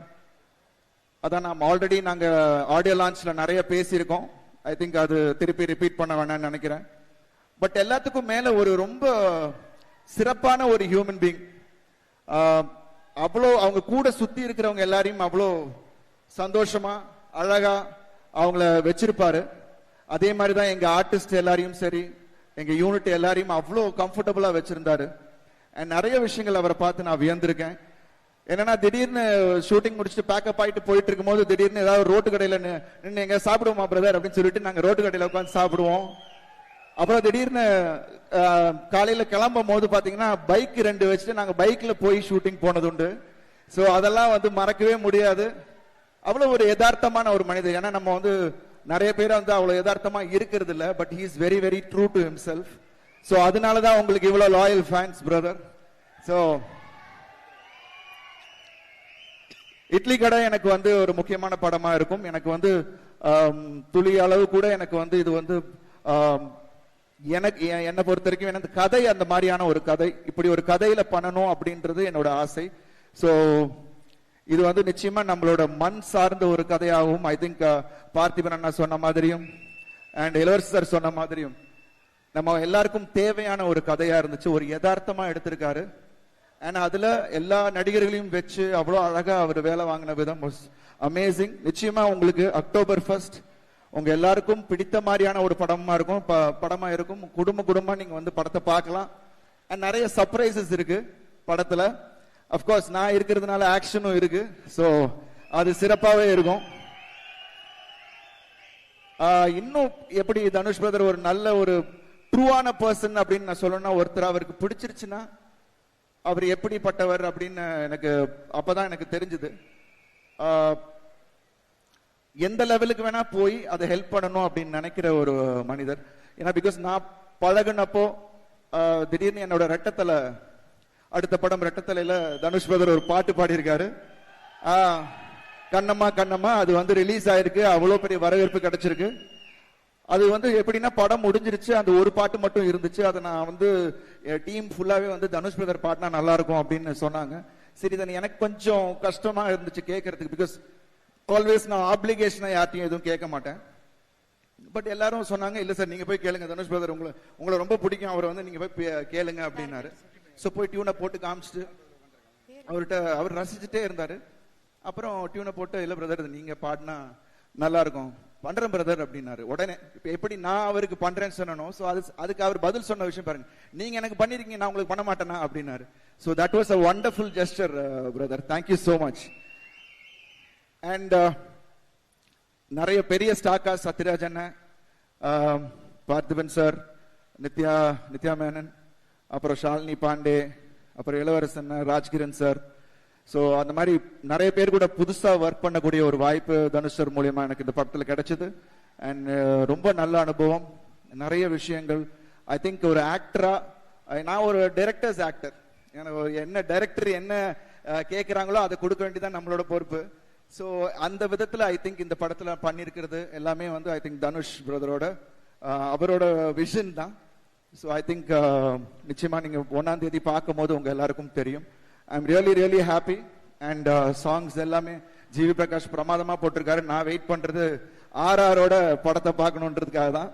[SPEAKER 11] அதான் நாம் ஆல்ரெடி நாங்க ஆடியோ லான்ச்ல நிறைய பேசியிருக்கோம். ஐ திங்க் அது திருப்பி ரிப்பீட் பண்ண வேணாம்னு நினைக்கிறேன். பட் எல்லாத்துக்கும் மேல ஒரு ரொம்ப சிறப்பான ஒரு ஹியூமன் பீயிங். அவ்வளோ அவங்க கூட சுத்தி இருக்கிறவங்க எல்லாரையும் அவ்வளோ சந்தோஷமா அழகா அவங்கள வச்சிருப்பாரு. அதே மாதிரிதான் எங்க ஆர்டிஸ்ட் எல்லாரையும் சரி, எங்க யூனிட் எல்லாரையும் அவ்வளோ கம்ஃபர்டபுளா வச்சிருந்தாரு. அண்ட் நிறைய விஷயங்கள் அவரை பார்த்து நான் வியந்திருக்கேன். என்னன்னா திடீர்னு ஷூட்டிங் முடிச்சுட்டு பேக்கப் ஆயிட்டு போயிட்டு இருக்கும் போது திடீர்னு ஏதாவது ரோட்டு கடையில நின்று எங்க சாப்பிடுவோமா பிரதர் அப்படின்னு சொல்லிட்டு நாங்க ரோட்டு கடையில உட்காந்து சாப்பிடுவோம். அப்புறம் திடீர்னு காலையில கிளம்பும் போது பாத்தீங்கன்னா பைக் 2 வச்சுட்டு நாங்க பைக்ல போய் ஷூட்டிங் போனது உண்டு. சோ அதெல்லாம் வந்து மறக்கவே முடியாது. அவ்வளவு ஒரு யதார்த்தமான ஒரு மனிதர். ஏன்னா நம்ம வந்து நிறைய பேர் வந்து அவ்வளவு யதார்த்தமா இருக்கிறது இல்ல. But he is very very true to himself. So அதனாலதான் உங்களுக்கு இவ்வளவு loyal fans brother. So idli கடை எனக்கு வந்து ஒரு முக்கியமான படமா இருக்கும். எனக்கு வந்து துளி அளவு கூட எனக்கு வந்து இது வந்து எனக்கு என்னை பொறுத்த வரைக்கும் எனக்கு கதை அந்த மாதிரியான ஒரு கதை, இப்படி ஒரு கதையில பண்ணணும் அப்படின்றது என்னோட ஆசை. சோ இது வந்து நிச்சயமா நம்மளோட மண் சார்ந்த ஒரு கதையாகவும், ஐ திங்க் பார்த்திபன் அண்ணா சொன்ன மாதிரியும் அண்ட் இளவரசர் சார் சொன்ன மாதிரியும் நம்ம எல்லாருக்கும் தேவையான ஒரு கதையா இருந்துச்சு. ஒரு யதார்த்தமா எடுத்திருக்காரு. அண்ட் அதுல எல்லா நடிகர்களையும் வச்சு அவ்வளோ அழகா அவர் வேலை வாங்கின விதம் அமேசிங். நிச்சயமா உங்களுக்கு October 1 உங்க எல்லாருக்கும் பிடித்த மாதிரியான ஒரு படமா இருக்கும். குடும்பமா நீங்க வந்து படத்தை பார்க்கலாம். அண்ட் நிறைய சர்ப்ரைசஸ் இருக்கு படத்துல. அப்கோர்ஸ் நான் இருக்கிறதுனால ஆக்ஷனும் இருக்கு. ஸோ அது சிறப்பாகவே இருக்கும். இன்னும் எப்படி தனுஷ் பிரதர் ஒரு நல்ல ஒரு ட்ரூவான பர்சன் அப்படின்னு நான் சொல்லணும்னா, ஒருத்தர் அவருக்கு பிடிச்சிருச்சுன்னா அவர் எப்படிப்பட்டவர் அப்படின்னு எனக்கு அப்பதான் எனக்கு தெரிஞ்சது. எந்த லெவலுக்கு வேணா போய் அதை ஹெல்ப் பண்ணணும் அப்படின்னு நினைக்கிற ஒரு மனிதர். ஏன்னா பிகாஸ் நான் பழகுனப்போ திடீர்னு என்னோட ரெட்டத்தலை, அடுத்த படம் ரெட்டத்தலையில தனுஷ் பிரதர் ஒரு பாட்டு பாடியிருக்காரு. கண்ணம்மா கண்ணம்மா அது வந்து ரிலீஸ் ஆயிருக்கு. அவ்வளோ பெரிய வரவேற்பு கிடைச்சிருக்கு. அது வந்து எப்படின்னா படம் முடிஞ்சிருச்சு, அந்த ஒரு பாட்டு மட்டும் இருந்துச்சு. அதை நான் வந்து டீம் ஃபுல்லாவே வந்து தனுஷ் பிரதர் பாடினா நல்லா இருக்கும் அப்படின்னு சொன்னாங்க. சரி, தான் எனக்கு கொஞ்சம் கஷ்டமா இருந்துச்சு கேட்கறதுக்கு. பிகாஸ் ஆல்வேஸ் நான் ஆப்ளிகேஷனா யார்ட்டையும் எதுவும் கேட்க மாட்டேன். பட் எல்லாரும் சொன்னாங்க, இல்ல சார் நீங்க போய் கேளுங்க, தனுஷ் பிரதர் உங்களை ரொம்ப பிடிக்கும், அவரை வந்து நீங்க போய் கேளுங்க அப்படின்னாரு. ஸோ போய் டியூனை போட்டு காமிச்சிட்டு அவர்கிட்ட அவர் ரசிச்சுட்டே இருந்தாரு. அப்புறம் டியூனை போட்டு, இல்ல பிரதர் நீங்க பாடினா நல்லா இருக்கும், பண்றேன் பிரதர் அப்படின்னாரு. உடனே இப்ப எப்படி நான் அவருக்கு பண்றேன்னு சொன்னனோ, ஸோ அதுக்கு அவர் பதில் சொன்ன விஷயம் பாருங்க, நீங்க எனக்கு பண்ணிருக்கீங்க நான் உங்களுக்கு பண்ண மாட்டேனா அப்படின்னாரு. So that was a wonderful gesture brother, thank you so much. And நிறைய பெரிய ஸ்டாக்கா சத்யராஜ் அண்ணன், பார்த்திபன் சார், நித்யா மேனன், அப்புறம் ஷாலினி பாண்டே, அப்புறம் இளவரசன், ராஜ்கிரண் சார். ஸோ அந்த மாதிரி நிறைய பேர் கூட புதுசா ஒர்க் பண்ணக்கூடிய ஒரு வாய்ப்பு தனுஷ் சார் மூலியமா எனக்கு இந்த படத்தில் கிடைச்சது. அண்ட் ரொம்ப நல்ல அனுபவம், நிறைய விஷயங்கள். ஐ திங்க் ஒரு ஆக்டரா, நான் ஒரு டைரக்டர்ஸ் ஆக்டர், என்ன டைரக்டர் என்ன கேட்கிறாங்களோ அதை கொடுக்க வேண்டியதான் நம்மளோட பொறுப்பு. ஸோ அந்த விதத்தில் ஐ திங்க் இந்த படத்தில் பண்ணியிருக்கிறது எல்லாமே வந்து ஐ திங்க் தனுஷ் பிரதரோட அவரோட விஷன் தான். ஸோ ஐ திங்க் நிச்சயமா நீங்க 1ஆம் தேதி பார்க்கும் போது உங்க எல்லாருக்கும் தெரியும். I am really happy. And songs எல்லாமே ஜிவி பிரகாஷ் பிரமாதமா போட்டிருக்காரு. நான் வெயிட் பண்றது RRரோட படத்தை பார்க்கணுன்றதுக்காக தான்.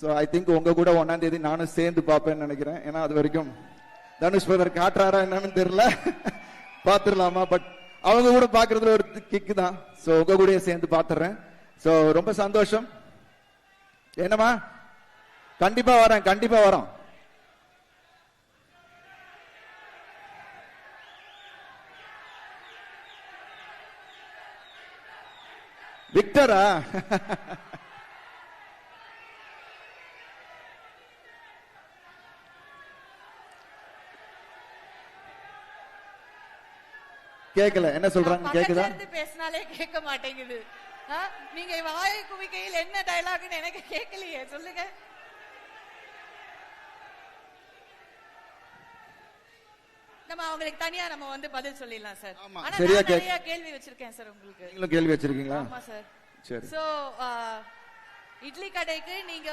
[SPEAKER 11] ஸோ ஐ திங்க் உங்க கூட 1ஆம் தேதி நானும் சேர்ந்து பார்ப்பேன்னு நினைக்கிறேன். ஏன்னா அது வரைக்கும் தனுஷ் பிரதர் காட்டுறாரா என்னன்னு தெரியல, பார்த்துடலாமா, பட் அவங்க கூட பாக்குறதுல ஒரு கிக்கு தான். ஸோ உங்க கூட சேர்ந்து பார்த்துறேன். ஸோ ரொம்ப சந்தோஷம். என்னமா கண்டிப்பா வரோம். விக்டரா? கேக்கல, என்ன சொல்றாங்க கேக்குதா?
[SPEAKER 6] பேசினாலே கேட்க மாட்டேங்குது. நீங்க வாயை குவிக்கையில் என்ன டயலாக்னு எனக்கு கேட்கலையே, சொல்லுங்க. நம்ம அவங்களுக்கு தனியா நம்ம வந்து பதில் சொல்லிடலாம் சார். ஆனா
[SPEAKER 11] சரியா
[SPEAKER 6] நிறைய கேள்வி வச்சிருக்கேன் சார் உங்களுக்கு.
[SPEAKER 11] நீங்களும் கேள்வி வச்சிருக்கீங்களா?
[SPEAKER 6] ஆமா சார்.
[SPEAKER 11] சரி.
[SPEAKER 6] சோ இட்லி கடைக்கு நீங்க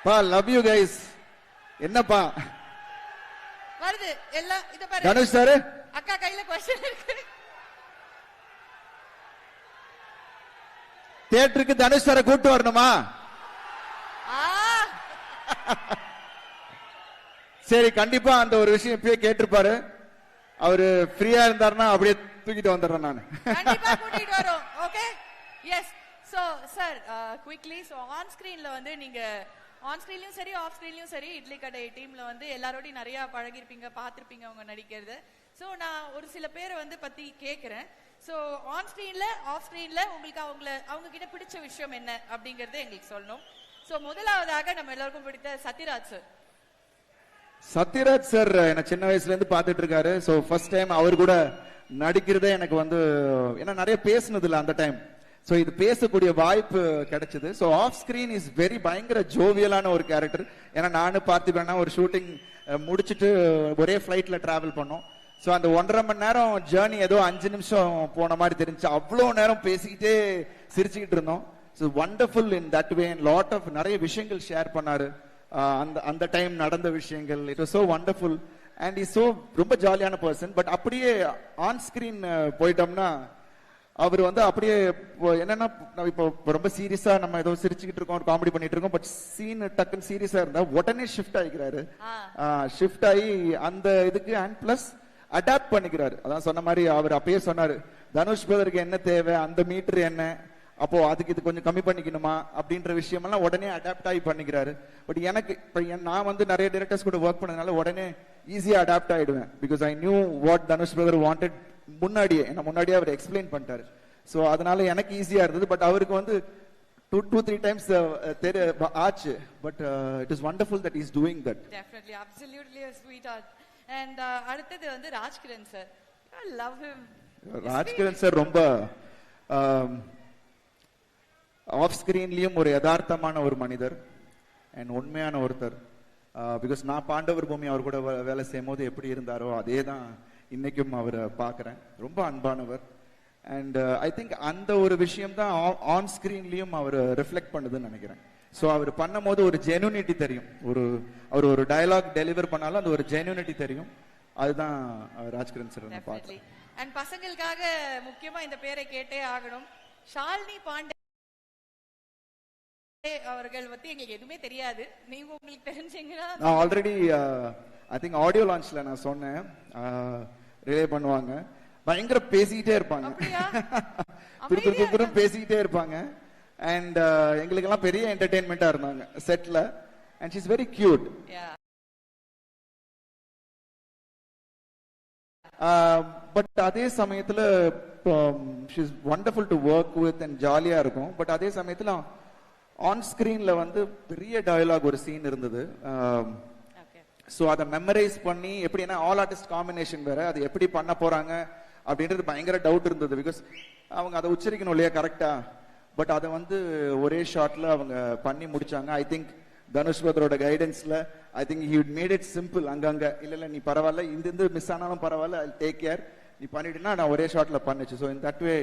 [SPEAKER 11] பா லவ் யூ கைஸ். என்னப்பா
[SPEAKER 6] வருது எல்லாம் இத பாரு.
[SPEAKER 11] தனுஷ் சார்
[SPEAKER 6] அக்கா கையில क्वेश्चन இருக்கு.
[SPEAKER 11] தியேட்டருக்கு தனுஷ் சாரை கூட்டி வரணுமா? சரி, கண்டிப்பா அந்த ஒரு விஷயம் இப்பயே கேட்டிருப்பாரு. அவரு ஃப்ரீயா இருந்தாருன்னா அப்படியே தூக்கிட்டு வந்துடுறேன் நான்.
[SPEAKER 6] கண்டிப்பா கூட்டிட்டு வரோம். Okay, yes. So sir quickly, so on ஸ்கிரீன்ல வந்து நீங்க ஆன் ஸ்கிரீன்லயும் சரி ஆஃப் ஸ்கிரீன்லயும் சரி இட்லி கடை டீம்ல வந்து எல்லாரோடையும் நிறைய பழகிருப்பீங்க, பார்த்திருப்பீங்க அவங்க நடிக்கிறது. சோ நான் ஒரு சில பேரை வந்து பத்தி கேக்குறேன். சோ ஆன் ஸ்கிரீன்ல ஆஃப் ஸ்கிரீன்ல உங்களுக்கு அவங்க கிட்ட பிடிச்ச விஷயம் என்ன அப்படிங்கறத எங்களுக்கு சொல்லணும். சோ முதலாவதாக நம்ம எல்லாருக்கும் பிடித்த சத்யராஜ் சார்.
[SPEAKER 11] சத்யராஜ் சார் என்ன சின்ன வயசுல இருந்து பாத்துட்டு இருக்காரு. சோ ஃபர்ஸ்ட் டைம் அவர் கூட நடிக்கிறதே எனக்கு வந்து ஏன்னா நிறைய பேசுனது இல்ல அந்த டைம். சோ இது பேசக்கூடிய வாய்ப்பு கிடைச்சது. So off screen is very பயங்கர ஜோவியலான ஒரு கேரக்டர். ஏன்னா நானும் பார்த்திபேன்னா ஒரு ஷூட்டிங் முடிச்சுட்டு ஒரே ஃபிளைட்ல டிராவல் பண்ணோம். சோ அந்த 1.5 மணி நேரம் ஜேர்னி ஏதோ 5 நிமிஷம் போன மாதிரி தெரிஞ்சு அவ்வளவு நேரம் பேசிக்கிட்டே சிரிச்சுக்கிட்டு இருந்தோம். So wonderful in that way. Lot of நிறைய விஷயங்கள் ஷேர் பண்ணாரு. அந்த டைம் நடந்த விஷயங்கள் it was so wonderful. And is so ரொம்ப ஜாலியான பர்சன். பட் அப்படியே ஆன் ஸ்கிரீன் போயிட்டோம்னா அவர் வந்து அப்படியே என்னன்னா இப்போ ரொம்ப சீரியஸா நம்ம ஏதோ சிரிச்சுக்கிட்டு இருக்கோம், காமெடி பண்ணிட்டு இருக்கோம், பட் சீன் டக்குன்னு சீரியஸா இருந்தா உடனே ஷிஃப்ட் ஆகிக்கிறாரு. ஷிஃப்ட் ஆகி அந்த இதுக்கு அண்ட் பிளஸ் அடாப்ட் பண்ணிக்கிறாரு. அதான் சொன்ன மாதிரி அவர் அப்பயே சொன்னாரு, தனுஷ் பிரதருக்கு என்ன தேவை, அந்த மீட்டர் என்ன, அப்போ அதுக்கு இது கொஞ்சம் கம்மி பண்ணிக்கணுமா அப்படின்ற விஷயமெல்லாம் உடனே அடாப்ட் ஆகி பண்ணிக்கிறாரு. பட் எனக்கு இப்போ நான் வந்து நிறைய டைரக்டர்ஸ் கூட ஒர்க் பண்ணதுனால உடனே ஈஸியா அடாப்ட் ஆயிடுவேன். Because I knew what Dhanush brother wanted முன்னாடியே அவர் எக்ஸ்பிளைன் பண்ணிட்டாரு. ஸோ அதனால எனக்கு ஈஸியா இருந்தது. பட் அவருக்கு வந்து 2-3 times ஆச்சு. But it is wonderful that is doing that.
[SPEAKER 6] Definitely, absolutely a sweetheart. And அடுத்தது வந்து Rajkiran sir. I love him.
[SPEAKER 11] Rajkiran sir ரொம்ப ஆஃப் ஸ்கிரீன்லயும் ஒரு யதார்த்தமான ஒரு மனிதர் அண்ட் உண்மையான ஒருத்தர். பிகாஸ் நான் பாண்டவர் பூமி அவர் கூட வேலை செய்யும் போது எப்படி இருந்தாரோ அதே தான் இன்னைக்கும் அவரை பார்க்குறேன். ரொம்ப அன்பானவர். அண்ட் ஐ திங்க் அந்த ஒரு விஷயம் தான் ஆன் ஸ்கிரீன்லயும் அவர் ரிஃப்ளெக்ட் பண்ணுதுன்னு நினைக்கிறேன். ஸோ அவர் பண்ணும் போது ஒரு ஜெனுனிட்டி தெரியும். அவர் ஒரு டயலாக் டெலிவர் பண்ணாலும் அந்த ஒரு ஜெனுனிட்டி தெரியும். அதுதான் ராஜ்கிரண் சார் நான் பார்த்தேன்.
[SPEAKER 6] அண்ட் பசங்களுக்காக முக்கியமா இந்த பேரை கேட்டே ஆகணும். ஷாலினி பாண்டே அவர்கள் பத்தி எங்களுக்கு எதுவுமே தெரியாது. நீங்க உங்களுக்கு தெரிஞ்சீங்கன்னா
[SPEAKER 11] நான் ஆல்ரெடி ஐ திங்க் ஆடியோ லான்ச்ல நான் சொன்னேன், ரிலே பண்ணுவாங்க. பயங்கர பேசிக்கிட்டே இருப்பாங்க, திருப்பூரும் பேசிக்கிட்டே இருப்பாங்க. அண்ட் எங்களுக்கு எல்லாம் பெரிய என்டர்டெயின்மெண்டா இருந்தாங்க செட்ல. And she is very cute. But அதே சமயத்துல she is wonderful to work with and ஜாலியா இருக்கும். பட் அதே சமயத்துல ஆன் ஸ்கிரீன்ல வந்து பெரிய டயலாக் ஒரு சீன் இருந்தது. ஸோ அதை மெமரைஸ் பண்ணி எப்படின்னா ஆல் ஆர்டிஸ்ட் காம்பினேஷன் வேற, அது எப்படி பண்ண போறாங்க அப்படின்றது பயங்கர டவுட் இருந்தது. பிகாஸ் அவங்க அதை உச்சரிக்கணும் இல்லையா கரெக்டா. பட் அதை வந்து ஒரே ஷாட்ல அவங்க பண்ணி முடிச்சாங்க. ஐ திங்க் தனுஷ் பிரதரோட கைடன்ஸ்ல I think he made it simple. அங்கங்க இல்ல நீ பரவாயில்ல, இந்த மிஸ் ஆனாலும் பரவாயில்ல, ஐ டேக் கேர், நீ பண்ணிட்டுனா நான் ஒரே ஷாட்ல பண்ணிச்சு. So in that way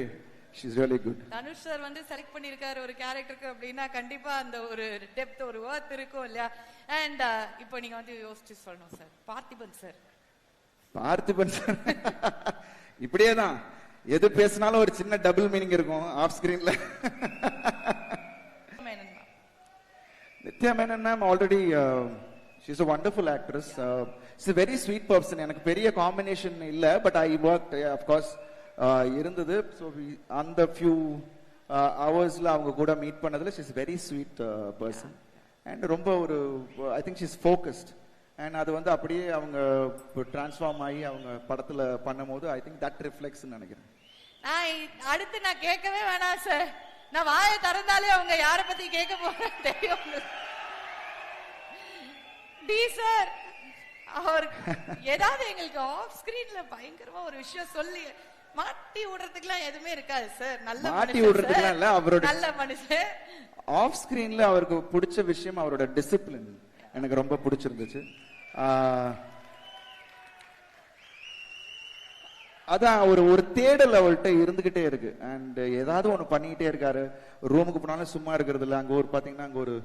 [SPEAKER 11] she is really good.
[SPEAKER 6] Dhanush sir வந்து செலக்ட் பண்ணிருக்காரு ஒரு கேரக்டருக்கு அப்படின்னா கண்டிப்பா அந்த ஒரு டெப்த் ஒரு வர்த் இருக்கும் இல்லையா. அண்ட் இப்போ நீங்க வந்து யோசிச்சு சொல்லணும் சார். பார்த்திபன் சார்
[SPEAKER 11] இப்படியே தான் எது பேசினாலும் ஒரு சின்ன டபுள் மீனிங் இருக்கும் ஆஃப் ஸ்கிரீன்ல. Nithya Menon ma'am already she is a wonderful actress. She's a very sweet person. எனக்கு பெரிய காம்பினேஷன் இல்ல, but I worked of course இருந்தது. ஸோ அந்த ஃபியூ ஹவர்ஸ்ல அவங்க கூட மீட் பண்ணதுல she is very sweet person and ரொம்ப ஒரு I think she is focused. And அது வந்து அப்படியே அவங்க டிரான்ஸ்ஃபார்ம் ஆகி அவங்க படத்துல பண்ணும் போது ஐ திங்க் தட் ரிஃப்ளெக்ட்ஸ் நினைக்கிறேன்.
[SPEAKER 6] அடுத்து நான் கேட்கவே வேணாம் சார். நான் வாயை திறந்தாலே அவங்க யாரை பத்தி கேட்க போறேன் தெரியும். டி சார் அவர் ஏதாவது எங்களுக்கு ஆஃப் ஸ்கிரீன்ல பயங்கரமா ஒரு விஷயம் சொல்லி மாட்டி விடுறதுக்குலாம் எதுவுமே இருக்காது சார். நல்ல
[SPEAKER 11] மாட்டி விடுறதுக்குலாம் இல்ல, அவரோட
[SPEAKER 6] நல்ல மனுஷன்.
[SPEAKER 11] ஆஃப் ஸ்கிரீன்ல அவருக்கு பிடிச்ச விஷயம் அவரோட டிசிப்ளின் எனக்கு ரொம்ப பிடிச்சிருந்துச்சு. அதான் ஒரு தேடல் அவர்கிட்ட இருந்துகிட்டே இருக்கு. அண்ட் ஏதாவது ஒண்ணு பண்ணிக்கிட்டே இருக்காரு. ரூமுக்கு போனாலும் சும்மா இருக்கிறது இல்ல. அங்க ஒரு பாத்தீங்கன்னா அங்க ஒரு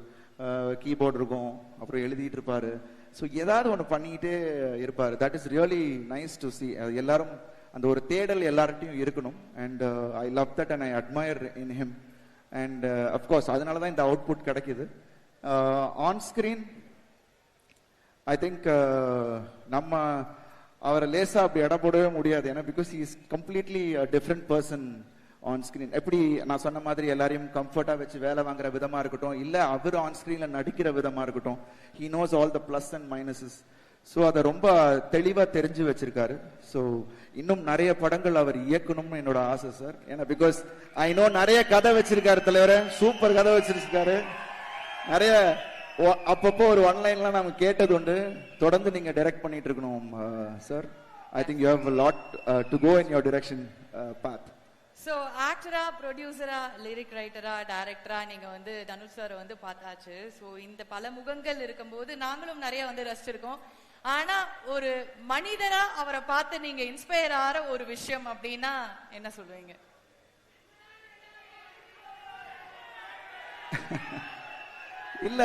[SPEAKER 11] கீபோர்டு இருக்கும், அப்புறம் எழுதிட்டு இருப்பாரு. ஸோ ஏதாவது ஒண்ணு பண்ணிக்கிட்டே இருப்பாரு. That is really nice to C. எல்லாரும் அந்த ஒரு தேடல் எல்லார்ட்டையும் இருக்கணும். And I love that and I admire in him. And of course அதனால தான் இந்த அவுட்புட் கிடைக்குது. ஆன் ஸ்கிரீன் ஐ திங்க் நம்ம அவரை லேசா அப்படி இடம் போடவே முடியாது. ஏன்னா because he is completely different person on screen. எப்படி நான் சொன்ன மாதிரி எல்லாரையும் கம்ஃபர்ட்டா வச்சு வேலை வாங்குற விதமா இருக்கட்டும், இல்ல அவர் ஆன் ஸ்கிரீன்ல நடிக்கிற விதமா இருக்கட்டும், he knows all the plus and minuses. So அதை ரொம்ப தெளிவா தெரிஞ்சு வச்சிருக்காரு. ஸோ இன்னும் நிறைய படங்கள் அவர் இயக்கணும்னு என்னோட ஆசை சார். ஏன்னா பிகாஸ் ஐ நோ நிறைய கதை வச்சிருக்காரு தலைவரே, சூப்பர் கதை வச்சிருக்காரு. நிறைய அப்பப்போ ஒரு ஒன்லைன்லாம் நாம கேட்டது உண்டு. தொடர்ந்து நீங்க டைரக்ட் பண்ணிட்டு இருக்கணும் sir. I think you have a lot to go in your direction path.
[SPEAKER 6] So ஆக்டரா, ப்ரொடியூசரா, லிரிக் ரைட்டரா, டைரக்டரா நீங்க வந்து தனுஷ் சார் வந்து பார்த்தாச்சு. ஸோ இந்த பல முகங்கள் இருக்கும்போது நாங்களும் நிறைய வந்து ரசிச்சிருக்கோம். ஆனா ஒரு மனிதரா அவரை பார்த்து நீங்க இன்ஸ்பயர் ஆகிற ஒரு விஷயம் அப்படின்னா என்ன சொல்லுவீங்க?
[SPEAKER 11] இல்ல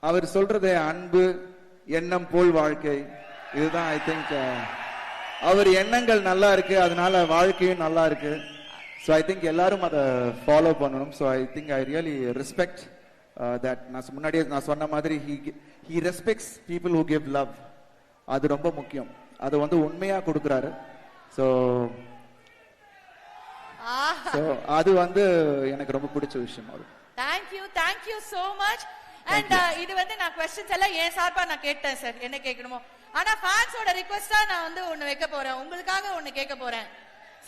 [SPEAKER 11] அவர் சொல்றது அன்பு, எண்ணம் போல் வாழ்க்கை, இதுதான் ஐ திங்க் அவர் எண்ணங்கள் நல்லா இருக்கு, அதனால வாழ்க்கையும் நல்லா இருக்கு. ஸோ ஐ திங்க் எல்லாரும் அதை ஃபாலோ பண்ணணும். So I think I really respect that. நான் முன்னாடியே நான் சொன்ன மாதிரி he respects people who give love. அது ரொம்ப முக்கியம். அது வந்து உண்மையா கொடுக்குறாரு. ஸோ அது வந்து எனக்கு ரொம்ப பிடிச்ச விஷயம். அது
[SPEAKER 6] thank you so much. And இது வந்து நான் क्वेश्चंस எல்லாம் ஏன் சார்பா நான் கேட்டேன் சார், என்ன கேட்கணுமோ. ஆனா ஃபேன்ஸோட ரிக்வெஸ்டா நான் வந்து ஒன்னு வைக்க போறேன், உங்களுக்காக ஒன்னு கேட்க போறேன்.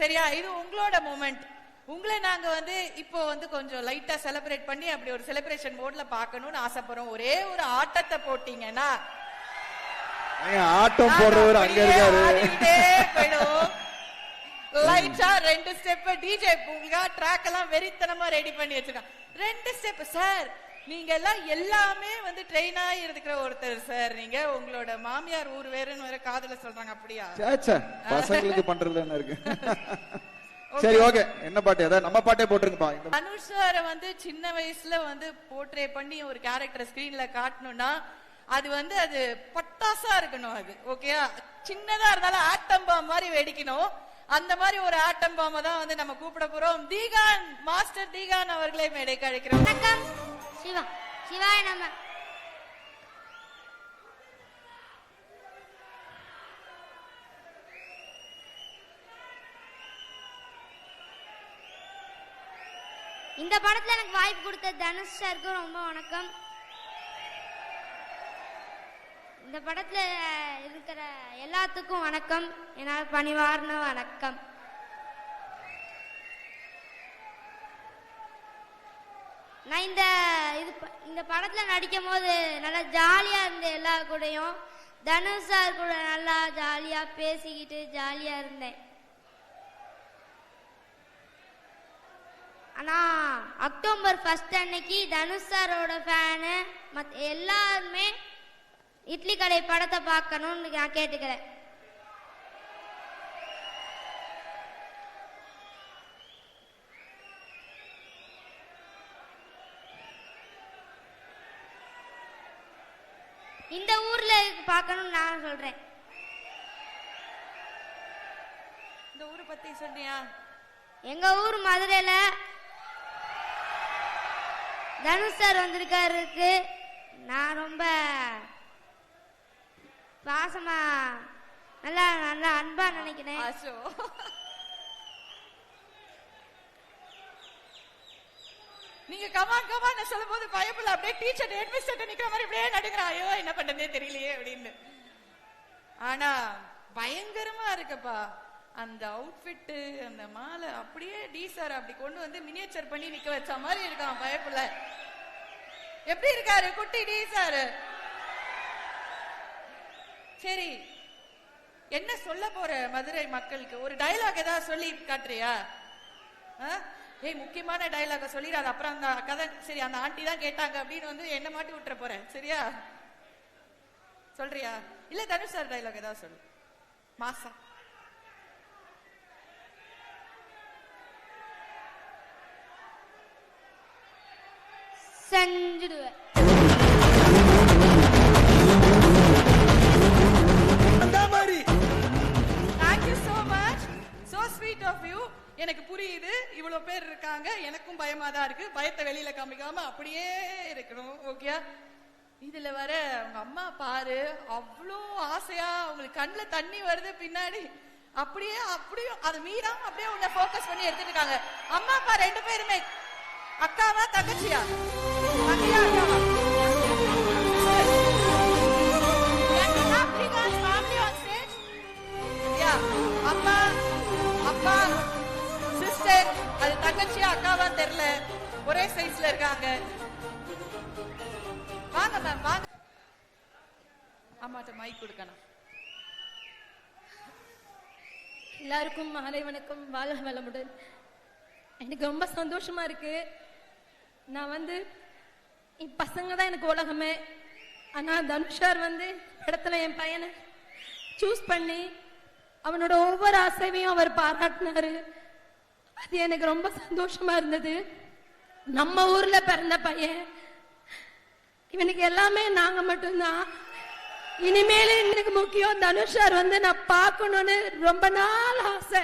[SPEAKER 6] சரியா? இது உங்களோட மொமெண்ட். உங்களை நாங்க வந்து இப்போ வந்து கொஞ்சம் லைட்டா செலிப்ரேட் பண்ணி அப்படி ஒரு செலிப்ரேஷன் மோட்ல பார்க்கணும்னு ஆசைப்படுறோம். ஒரே ஒரு ஆட்டத்தை போட்டீங்கன்னா
[SPEAKER 11] ஆட்டம் போடுறவர் அங்க இருக்காரு.
[SPEAKER 6] லைட்டா 2 ஸ்டெப் டிஜே பூங்கா ட்ராக் எல்லாம் வெறித்தனமா ரெடி பண்ணி வச்சிருக்காங்க. 2 ஸ்டெப் சார். நீங்க எல்லாம் எல்லாமே வந்து ட்ரெயின் ஆகி இருக்கிற ஒருத்தர் சார். நீங்க உங்களோட மாமியார் ஊர் வேறன்னு வேற காதுல சொல்றாங்க. அப்படியா?
[SPEAKER 11] பசங்களுக்கு பண்றது என்ன இருக்கு? சரி ஓகே, என்ன பாட்டு? ஏதாவது நம்ம பாட்டே போட்டுருங்கப்பா.
[SPEAKER 6] அனுஷ் சாரை வந்து சின்ன வயசுல வந்து போர்ட்ரே பண்ணி ஒரு கேரக்டர் ஸ்கிரீன்ல காட்டணும்னா அது வந்து அது பட்டாசா இருக்கணும். அது ஓகேயா? சின்னதா இருந்தாலும் ஆட்டம் பாம் மாதிரி வெடிக்கணும். அந்த மாதிரி ஒரு ஆட்டம் பாம்பை தான் வந்து நம்ம கூப்பிட போறோம். தீகான் மாஸ்டர் தீகான் அவர்களை மேடைக்கு அழைக்கிறோம்.
[SPEAKER 7] சிவா சிவாய நம. இந்த படத்துல எனக்கு வாய்ப்பு கொடுத்த தனுஷ் சாருக்கு ரொம்ப வணக்கம். இந்த படத்துல இருக்கிற எல்லாத்துக்கும் வணக்கம். என்னால் பணிவார்ன வணக்கம். நான் இந்த படத்துல நடிக்கும் போது நல்லா ஜாலியா இருந்தேன். எல்லா கூடயும் தனுஷ் சார் கூட நல்லா ஜாலியா பேசிக்கிட்டு ஜாலியா இருந்தேன். ஆனா அக்டோபர் 1 அன்னைக்கு தனுஷ் சாரோட ஃபேனு மற்ற எல்லாருமே இட்லி கடை படத்தை பார்க்கணும்னு நான் கேட்டுக்கிறேன். இந்த ஊர்ல பார்க்கணும்னு நான் சொல்றேன்.
[SPEAKER 6] இந்த ஊரை பத்தி சொன்னியா?
[SPEAKER 7] எங்க ஊர் மதுரையில தனுஷ் சார் வந்திருக்காருக்கு. நான் ரொம்ப பாசமா நல்லா நல்லா அன்பா நினைக்கிறேன்.
[SPEAKER 6] நீங்க கமான் கமான் சொல்லும் போது பயப்படல. அப்படியே டீச்சர் ஹெட்மிஸ்டர் நிக்கிற மாதிரி அப்படியே நடுங்கிறான். ஐயோ என்ன பண்றதே தெரியலையே அப்படின்னு. ஆனா பயங்கரமா இருக்குப்பா அந்த அவுட்ஃபிட், அந்த மாலை. அப்படியே டி சார் அப்படி கொண்டு வந்து மினியேச்சர் பண்ணி நிக்க வச்ச மாதிரி இருக்கான் பயப்படல. எப்படி இருக்காரு குட்டி டி சார்? சரி, என்ன சொல்ல போற மதுரை மக்களுக்கு? ஒரு டயலாக் ஏதாவது சொல்லி காட்டுறியா? ஏய் முக்கியமான டயலாக சொல்லிடாது, அப்புறம் அந்த கதை சரி அந்த ஆண்டி தான் கேட்டாங்க அப்படின்னு வந்து என்ன மாட்டி விட்டுற போறேன். சரியா? சொல்றியா? இல்ல தனுஷ் சார் டயலாக் ஏதாவது சொல்லு மாசா.
[SPEAKER 7] செஞ்சிடுவேன்.
[SPEAKER 6] எனக்கு புரியுது, இவ்வளவு பேர் இருக்காங்க, எனக்கும் பயமா தான் இருக்கு. பயத்தை வெளியில காமிக்காம அப்படியே இருக்கணும். ஓகே? இதுல வர அவங்க அம்மா பாரு, அவ்வளோ ஆசையா அவங்களுக்கு கண்ணுல தண்ணி வருது பின்னாடி. அப்படியே அப்படியும் அது மீறாம அப்படியே உன்னை போக்கஸ் பண்ணி எடுத்துட்டு இருக்காங்க. அம்மா அப்பா 2 பேருமே அக்காவா தங்கச்சியா? தங்கையா அக்காவா? அம்மா அப்பா சிஸ்டர், அது தங்கச்சியா அக்காவா தெரியல, ஒரே சைஸ்ல இருக்காங்க. வாங்க மேம் வாங்க. அம்மாட்ட மைக் கொடுக்கணும்.
[SPEAKER 15] எல்லாருக்கும் மாலை வணக்கம், வாழ்க வளமுடன். எனக்கு ரொம்ப சந்தோஷமா இருக்கு. நான் வந்து என் பசங்க தான் எனக்கு உலகமே. ஆனா தனுஷார் வந்து இடத்துல என் பையனை சூஸ் பண்ணி அவனோட ஒவ்வொரு ஆசையையும் அவர் பாராட்டினாரு. அது எனக்கு ரொம்ப சந்தோஷமா இருந்தது. நம்ம ஊர்ல பிறந்த பையன், இவனுக்கு எல்லாமே நாங்க மட்டும்தான். இனிமேல் எனக்கு முக்கியம் தனுஷ் சார் வந்து நான் பார்க்கணும்னு ரொம்ப நாள் ஆசை.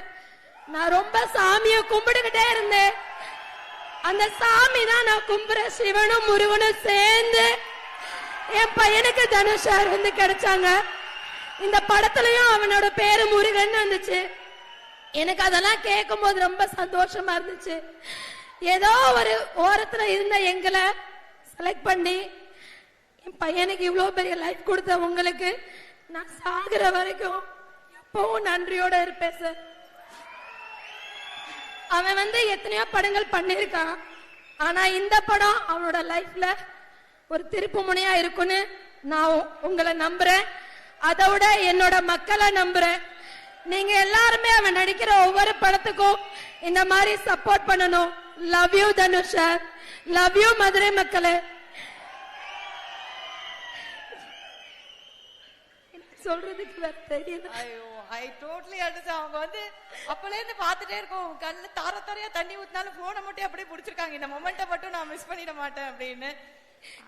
[SPEAKER 15] நான் ரொம்ப சாமிய கும்பிடுகிட்டே இருந்தேன். அந்த சாமி தான் நான் கும்பிடுற சிவனும் முருகனும் சேர்ந்து என் பையனுக்கு தனுஷ் சார் வந்து கிடைச்சாங்க. இந்த படத்துலயும் அவனோட பேரு முருகன் வந்துச்சு. எனக்கு அதெல்லாம் கேட்கும் போது ரொம்ப சந்தோஷமா இருந்துச்சு. ஏதோ ஒரு ஓரத்துல இருந்த எங்களை செலக்ட் பண்ணி என் பையனுக்கு இவ்வளவு பெரிய லைஃப் கொடுத்த உங்களுக்கு நான் சாகுற வரைக்கும் எப்பவும் நன்றியோட இருப்பேன் சார். அவன் வந்து எத்தனையோ படங்கள் பண்ணிருக்கான். ஆனா இந்த படம் அவனோட லைஃப்ல ஒரு திருப்பு முனையா இருக்குன்னு நான் உங்களை நம்புறேன். அதோட என்னோட மக்களை நம்புறேன். நீங்க எல்லாருமே அவன் நடிக்கிற ஒவ்வொரு படத்துக்கும் இந்த மாதிரி சப்போர்ட் பண்ணணும். Love you Dhanush sir. Love you Madurai மக்களே. சொல்றதுக்கு வேற தெரியல.
[SPEAKER 6] ஐயோ, ஐ டோட்டலி அண்டர்ஸ்டாண்ட். அவங்க வந்து அப்பல இருந்து பாத்துட்டே இருக்கோம். கண்ணுல தார தாரையா தண்ணி ஊத்தினாலும் போனை மட்டும் அப்படியே புடிச்சிருக்காங்க. இந்த மொமெண்ட்டை மட்டும் நான் மிஸ் பண்ணிட மாட்டேன் அப்படின்னு.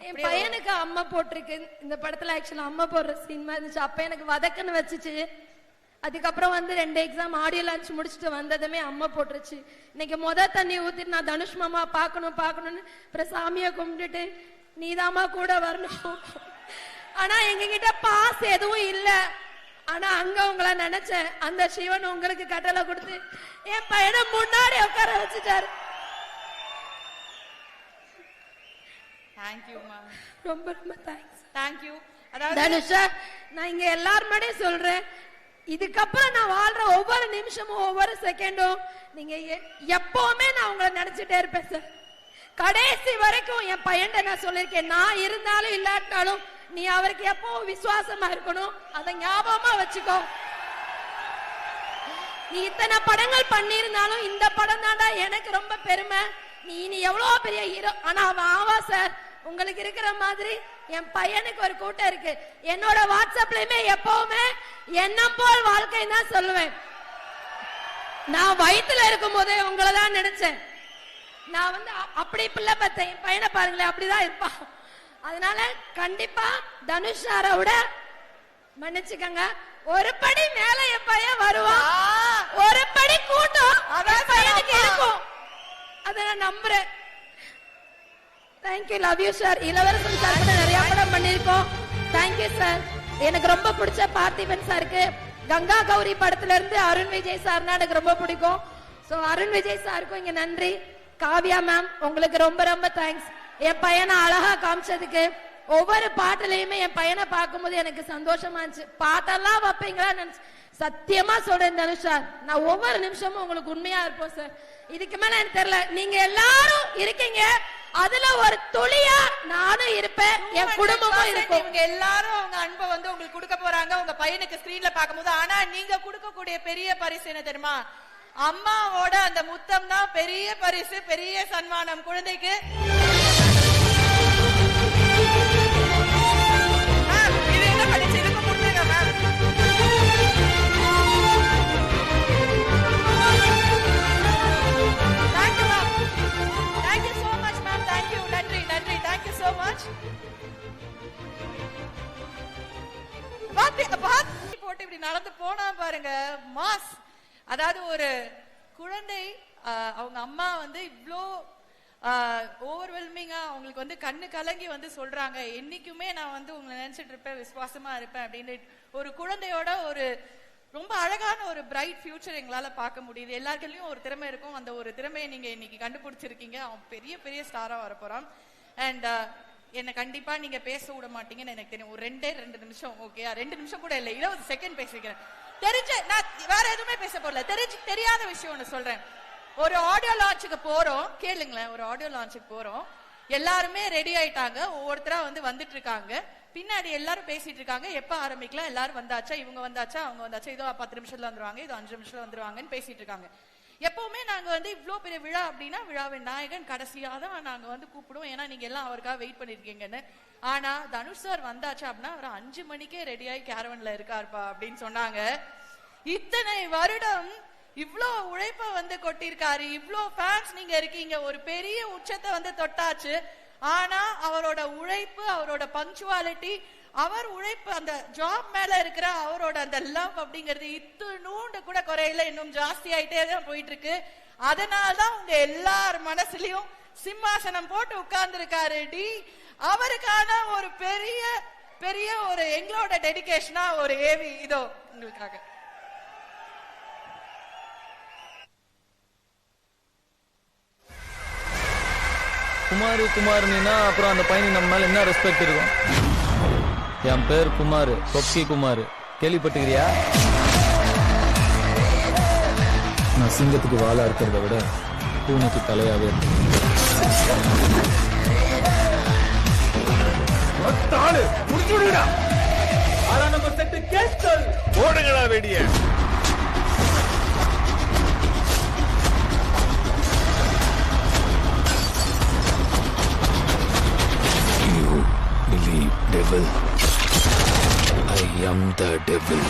[SPEAKER 15] என் பையனுக்கு அம்மா போட்டிருக்கு இந்த படத்துல. ஆக்சுவலா அம்மா போடுற சீன் மாதிரி இருந்துச்சு. அப்ப எனக்கு வதக்குன்னு வச்சுச்சு. அதுக்கப்புறம் வந்து 2 எக்ஸாம் ஆடியோ லான்ச் முடிச்சுட்டு வந்ததுமே அம்மா போட்டுருச்சு. இன்னைக்கு தண்ணி ஊத்திட்டு நான் தனுஷ் மாமா பாக்கணும்னு அப்புறம் சாமியை கும்பிட்டுட்டு நீதாமா கூட வரணும். ஆனா எங்க கிட்ட பாஸ் எதுவும் இல்ல. ஆனா அங்க உங்களை நினைச்சேன். அந்த சிவன் உங்களுக்கு கட்டளை கொடுத்து என் பையனை முன்னாடி உட்கார வச்சுட்டாரு.
[SPEAKER 6] Thank you ma'am.
[SPEAKER 15] ரொம்ப ரொம்ப தேங்க்ஸ்.
[SPEAKER 6] தேங்க்யூ.
[SPEAKER 15] தனுஷா, நான் இங்க எல்லாரும் முன்னாடியே சொல்றேன், இதுக்கப்புறம் நான் வாழ்ற ஒவ்வொரு நிமிஷமும் ஒவ்வொரு செகண்டும் நீங்க எப்பவுமே நான் உங்களை நினைச்சிட்டே இருப்பேன் சார். கடைசி வரைக்கும் என் பையன் நான் சொல்லிருக்கேன், நான் இருந்தாலும் இல்லாட்டாலும் நீ அவருக்கு எப்பவும் விசுவாசமா இருக்கணும். அதை ஞாபகமா வச்சுக்கோ. நீ இத்தனை படங்கள் பண்ணிருந்தாலும் இந்த படம் தாண்டா எனக்கு ரொம்ப பெருமை. நீ எவ்வளவு பெரிய ஹீரோ. ஆனா அவன் ஆவா சார். உங்களுக்கு இருக்கிற மாதிரி என் பையனுக்கு ஒரு கூட்டம் இருக்கு. என்னோட வாட்ஸ்அப்லயுமே எப்பவுமே எண்ணம் போல் வாழ்க்கை தான் சொல்லுவேன். நான் வயிற்றுல இருக்கும் போதே உங்களை தான் நினைச்சேன். நான் வந்து அப்படி பிள்ளை பார்த்தேன். என் பையனை பாருங்களேன், அப்படிதான் இருப்பான். அதனால கண்டிப்பா தனுஷ் சாரை விட மன்னிச்சுக்கங்க, ஒரு படி மேல என் பையன் வருவான். ஒரு படி கூட்டம் என் பையனுக்கு இருக்கும். அதை நான் நம்புறேன். தேங்க்யூ. Love you sir. இளவரசன் சார் கூட நிறைய படம் பண்ணிருக்கோம். Thank you sir. எனக்கு ரொம்ப பிடிச்ச பார்த்திபன் சாருக்கு கங்கா கௌரி படத்துல இருந்து அருண் விஜய் சார்னா எனக்கு ரொம்ப பிடிக்கும். சோ அருண் விஜய் சாருக்கும் இங்க நன்றி. காவ்யா மேம் உங்களுக்கு ரொம்ப ரொம்ப தேங்க்ஸ். என் பையனை அழகா காமிச்சதுக்கு. ஒவ்வொரு பாட்டுலயுமே என் பையனை பார்க்கும்போது எனக்கு சந்தோஷமா இருந்துச்சு. பாட்டெல்லாம் வைப்பீங்களா நினைச்சு சத்தியமா சொல்றேன் தனுஷ் சார், நான் ஒவ்வொரு நிமிஷமும் உங்களுக்கு உண்மையா இருப்போம் சார். இதுக்கு மேல எனக்கு தெரியல. நீங்க எல்லாரும் இருக்கீங்க, அதுல ஒரு துளியா நானும் இருப்பேன், என் குடும்பமும் இருக்கும்.
[SPEAKER 6] இவங்க எல்லாரும் அவங்க அன்பை வந்து உங்களுக்கு கொடுக்க போறாங்க உங்க பையனுக்கு ஸ்கிரீன்ல பார்க்கும்போது. ஆனா நீங்க கொடுக்கக்கூடிய பெரிய பரிசு என்ன தெரியுமா? அம்மாவோட அந்த முத்தம் தான் பெரிய பரிசு, பெரிய சன்மானம் குழந்தைக்கு. இது என்ன படிச்சு இதுக்கு கொடுத்துருங்க ma'am. Thank you ma'am. Thank you so much ma'am. Thank you. நன்றி நன்றி. Thank you so much. போட்டு இப்படி நடந்து போனா பாருங்க மாஸ். அதாவது ஒரு குழந்தை அவங்க அம்மா வந்து இவ்ளோ ஓவர்வெல்மிங்கா அவங்களுக்கு வந்து கண்ணு கலங்கி வந்து சொல்றாங்க, என்னைக்குமே நான் வந்து உங்களை நினைச்சிட்டு இருப்பேன், விசுவாசமா இருப்பேன் அப்படின்னு. ஒரு குழந்தையோட ஒரு ரொம்ப அழகான ஒரு பிரைட் ஃபியூச்சர் எங்களால பார்க்க முடியுது. எல்லாருக்குள்ளயும் ஒரு திறமை இருக்கும். அந்த ஒரு திறமையை நீங்க இன்னைக்கு கண்டுபிடிச்சிருக்கீங்க. அவன் பெரிய பெரிய ஸ்டாரா வரப்போறான். அண்ட் என்ன கண்டிப்பா நீங்க பேச விட மாட்டீங்கன்னு எனக்கு தெரியும். ஒரு 2 நிமிஷம் ஓகே, 2 நிமிஷம் கூட இல்ல, 20 செகண்ட் பேசிக்கிறேன். தெரிஞ்ச நான் வேற எதுவுமே பேச போறல. தெரியாத விஷயம் ஒண்ணு சொல்றேன். ஒரு ஆடியோ லான்ச்சுக்கு போறோம், கேளுங்களேன். ஒரு ஆடியோ லான்ச்சுக்கு போறோம், எல்லாருமே ரெடி ஆயிட்டாங்க, ஒவ்வொருத்தரா வந்துட்டு இருக்காங்க. பின்னாடி எல்லாரும் பேசிட்டு இருக்காங்க, எப்ப ஆரம்பிக்கலாம், எல்லாரும் வந்தாச்சா, இவங்க வந்தாச்சா, அவங்க வந்தாச்சா, இதோ 10 நிமிஷத்துல வந்துருவாங்க, இதோ 5 நிமிஷத்துல வந்துருவாங்கன்னு பேசிட்டு இருக்காங்க. எப்பவுமே நாங்க இவ்ளோ பெரிய விழா அப்படின்னா விழாவின் நாயகன் கடைசியா தான் நாங்க கூப்பிடுவோம். ஏன்னா நீங்க எல்லாம் அவருக்காக வெயிட் பண்ணிருக்கீங்கன்னு. ஆனா தனுஷ் சார் வந்தாச்சா அப்படின்னா அவர் 5 மணிக்கே ரெடியாகி கேரவன்ல இருக்காருப்பா அப்படின்னு சொன்னாங்க. இத்தனை வருடம் இவ்ளோ உழைப்ப கொட்டிருக்காரு, இவ்ளோ ஃபேன்ஸ் நீங்க இருக்கீங்க, ஒரு பெரிய உச்சத்தை தொட்டாச்சு. ஆனா அவரோட உழைப்பு, அவரோட பங்க்சுவாலிட்டி, அவர் உழைப்பு, அந்த ஜாப் மேல இருக்கிற அவரோட அந்த லவ் அப்படிங்கிறது இத்துணூண்டு கூட குறையில, இன்னும் ஜாஸ்தி ஆயிட்டே தான் போயிட்டு இருக்கு. அதனால்தான் உங்க எல்லார் மனசுலயும் சிம்மாசனம் போட்டு உட்கார்ந்து இருக்காரு டி. அவருக்கான ஒரு பெரிய பெரிய ஒரு எங்களோட டெடிகேஷனா ஒரு ஏவி இதோ உங்களுக்காக.
[SPEAKER 1] குமாரு குமாருன்னா அப்புறம் அந்த பையனுக்கு நம்ம மேல என்ன ரெஸ்பெக்ட் இருக்கும்? என் பேர் குமாரு, கொக்கி குமாரு, கேள்விப்பட்டுக்கிறியா? நான் சிங்கத்துக்கு வாழா இருக்கிறத விட பூனைக்கு தலையாவே
[SPEAKER 16] போடுங்களா வெடிய.
[SPEAKER 17] Believe devil. I am the devil.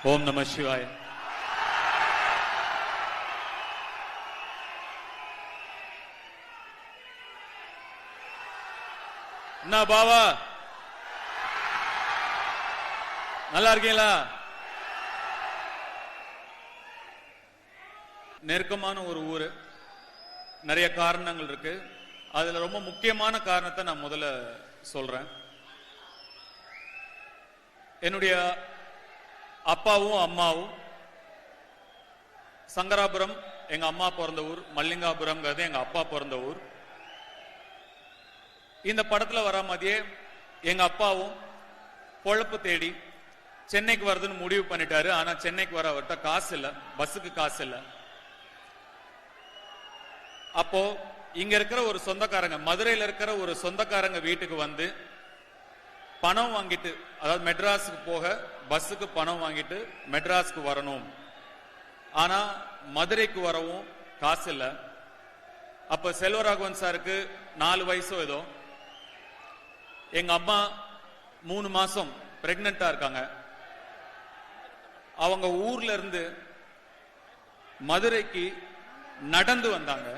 [SPEAKER 18] ஓம் நம சிவாய. என்ன பாவா, நல்லா இருக்கீங்களா? நெருக்கமான ஒரு ஊரு, நிறைய காரணங்கள் இருக்கு. அதுல ரொம்ப முக்கியமான காரணத்தை நான் முதல்ல சொல்றேன். என்னுடைய அப்பாவும் அம்மாவும் சங்கராபுரம் எங்க அம்மா பிறந்த ஊர், மல்லிகாபுரம்ங்கிறது எங்க அப்பா பிறந்த ஊர். இந்த படத்துல வர மாதிரியே எங்க அப்பாவும் பொழப்பு தேடி சென்னைக்கு வருதுன்னு முடிவு பண்ணிட்டாரு. ஆனா சென்னைக்கு வர அவர்கிட்ட காசு இல்ல, பஸ்ஸுக்கு காசு இல்ல. அப்போ இங்க இருக்கிற ஒரு சொந்தக்காரங்க, மதுரையில இருக்கிற ஒரு சொந்தக்காரங்க வீட்டுக்கு வந்து பணம் வாங்கிட்டு, அதாவது மெட்ராஸுக்கு போக பஸ்ஸுக்கு பணம் வாங்கிட்டு மெட்ராஸுக்கு வரணும். ஆனா மதுரைக்கு வரவும் காசு இல்ல. அப்ப செல்வராகவன் சாருக்கு 4 வயசோ ஏதோ. எங்க அம்மா 3 மாசம் பிரெக்னண்டா இருக்காங்க. அவங்க ஊர்ல இருந்து மதுரைக்கு நடந்து வந்தாங்க.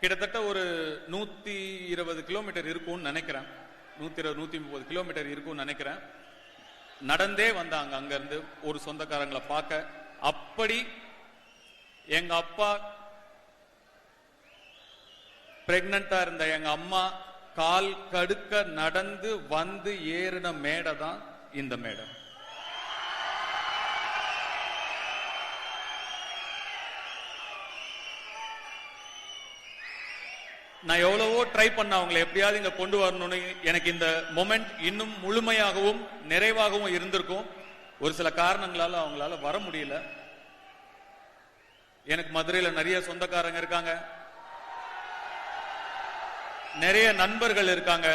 [SPEAKER 18] கிட்டத்தட்ட ஒரு 120 கிலோமீட்டர் இருக்கும்னு நினைக்கிறேன், 120-130 கிலோமீட்டர் இருக்கும்னு நினைக்கிறேன். நடந்தே வந்தாங்க அங்க இருந்து ஒரு சொந்தக்காரங்களை பார்க்க. அப்படி எங்க அப்பா பிரெக்னண்டா இருந்த எங்க அம்மா கால் கடுக்க நடந்து வந்து ஏறின மேடை தான் இந்த மேடை. நான் எவ்வளவோ ட்ரை பண்ண அவங்களை எப்படியாவது இங்க கொண்டு வரணும்னு. எனக்கு இந்த மொமெண்ட் இன்னும் முழுமையாகவும் நிறைவாகவும் இருந்திருக்கும். ஒரு சில காரணங்களால அவங்களால வர முடியல. எனக்கு மதுரையில நிறைய சொந்தக்காரங்க இருக்காங்க, நிறைய நண்பர்கள் இருக்காங்க.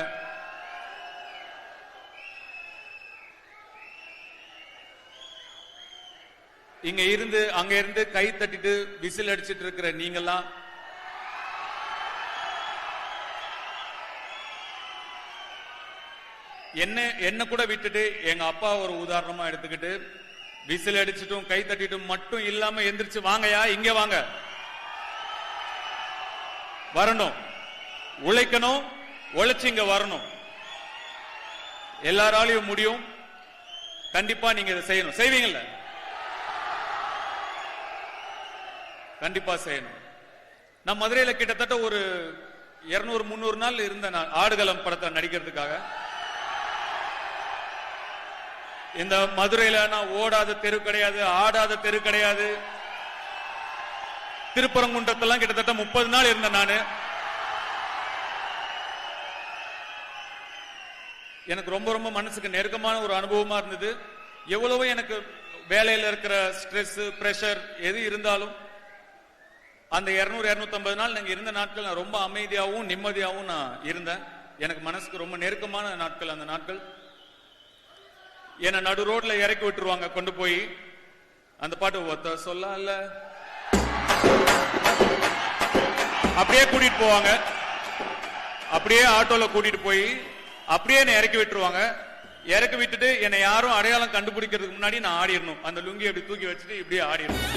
[SPEAKER 18] இங்க இருந்து அங்க இருந்து கை தட்டிட்டு விசில் அடிச்சிட்டு இருக்கிற நீங்கெல்லாம் என்ன கூட விட்டுட்டு எங்க அப்பா ஒரு உதாரணமா எடுத்துக்கிட்டு விசில் அடிச்சிட்டும் கை தட்டிட்டும் மட்டும் இல்லாம எந்திரிச்சு வாங்கயா இங்க வாங்க, வரணும், உழைக்கணும், உழைச்சு இங்க வரணும். எல்லாராலையும் முடியும். கண்டிப்பா நீங்க இதை செய்யணும். செய்வீங்கல்ல? கண்டிப்பா செய்யணும். நான் மதுரையில கிட்டத்தட்ட ஒரு 200-300 நாள் இருந்தேன் நான் ஆடுகளம் படத்தை நடிக்கிறதுக்காக. இந்த மதுரையில நான் ஓடாத தெரு கிடையாது, ஆடாத தெரு கிடையாது. திருப்பரங்குன்றத்தெல்லாம் கிட்டத்தட்ட 30 நாள் இருந்தேன் நானு. எனக்கு ரொம்ப ரொம்ப மனசுக்கு நெருக்கமான ஒரு அனுபவமா இருந்தது. எவ்வளவோ எனக்கு வேலையில இருக்கிற ஸ்ட்ரெஸ், பிரஷர் எது இருந்தாலும் அந்த 200-250 நாள் நாங்க இருந்த நாட்கள் நான் ரொம்ப அமைதியாகவும் நிம்மதியாகவும் நான் இருந்தேன். எனக்கு மனசுக்கு ரொம்ப நெருக்கமான நாட்கள் அந்த நாட்கள். என்ன நடு ரோட்ல இறக்கி விட்டுருவாங்க கொண்டு போய். அந்த பாட்டு ஒத்த சொல்லல அப்படியே கூட்டிட்டு போவாங்க. அப்படியே ஆட்டோல கூட்டிட்டு போய் அப்படியே என்னை இறக்கி விட்டுருவாங்க. இறக்கி விட்டுட்டு என்னை யாரும் அடையாளம் கண்டுபிடிக்கிறதுக்கு முன்னாடி நான் ஆடிடணும். அந்த லுங்கி அப்படி தூக்கி வச்சுட்டு இப்படியே ஆடிடணும்.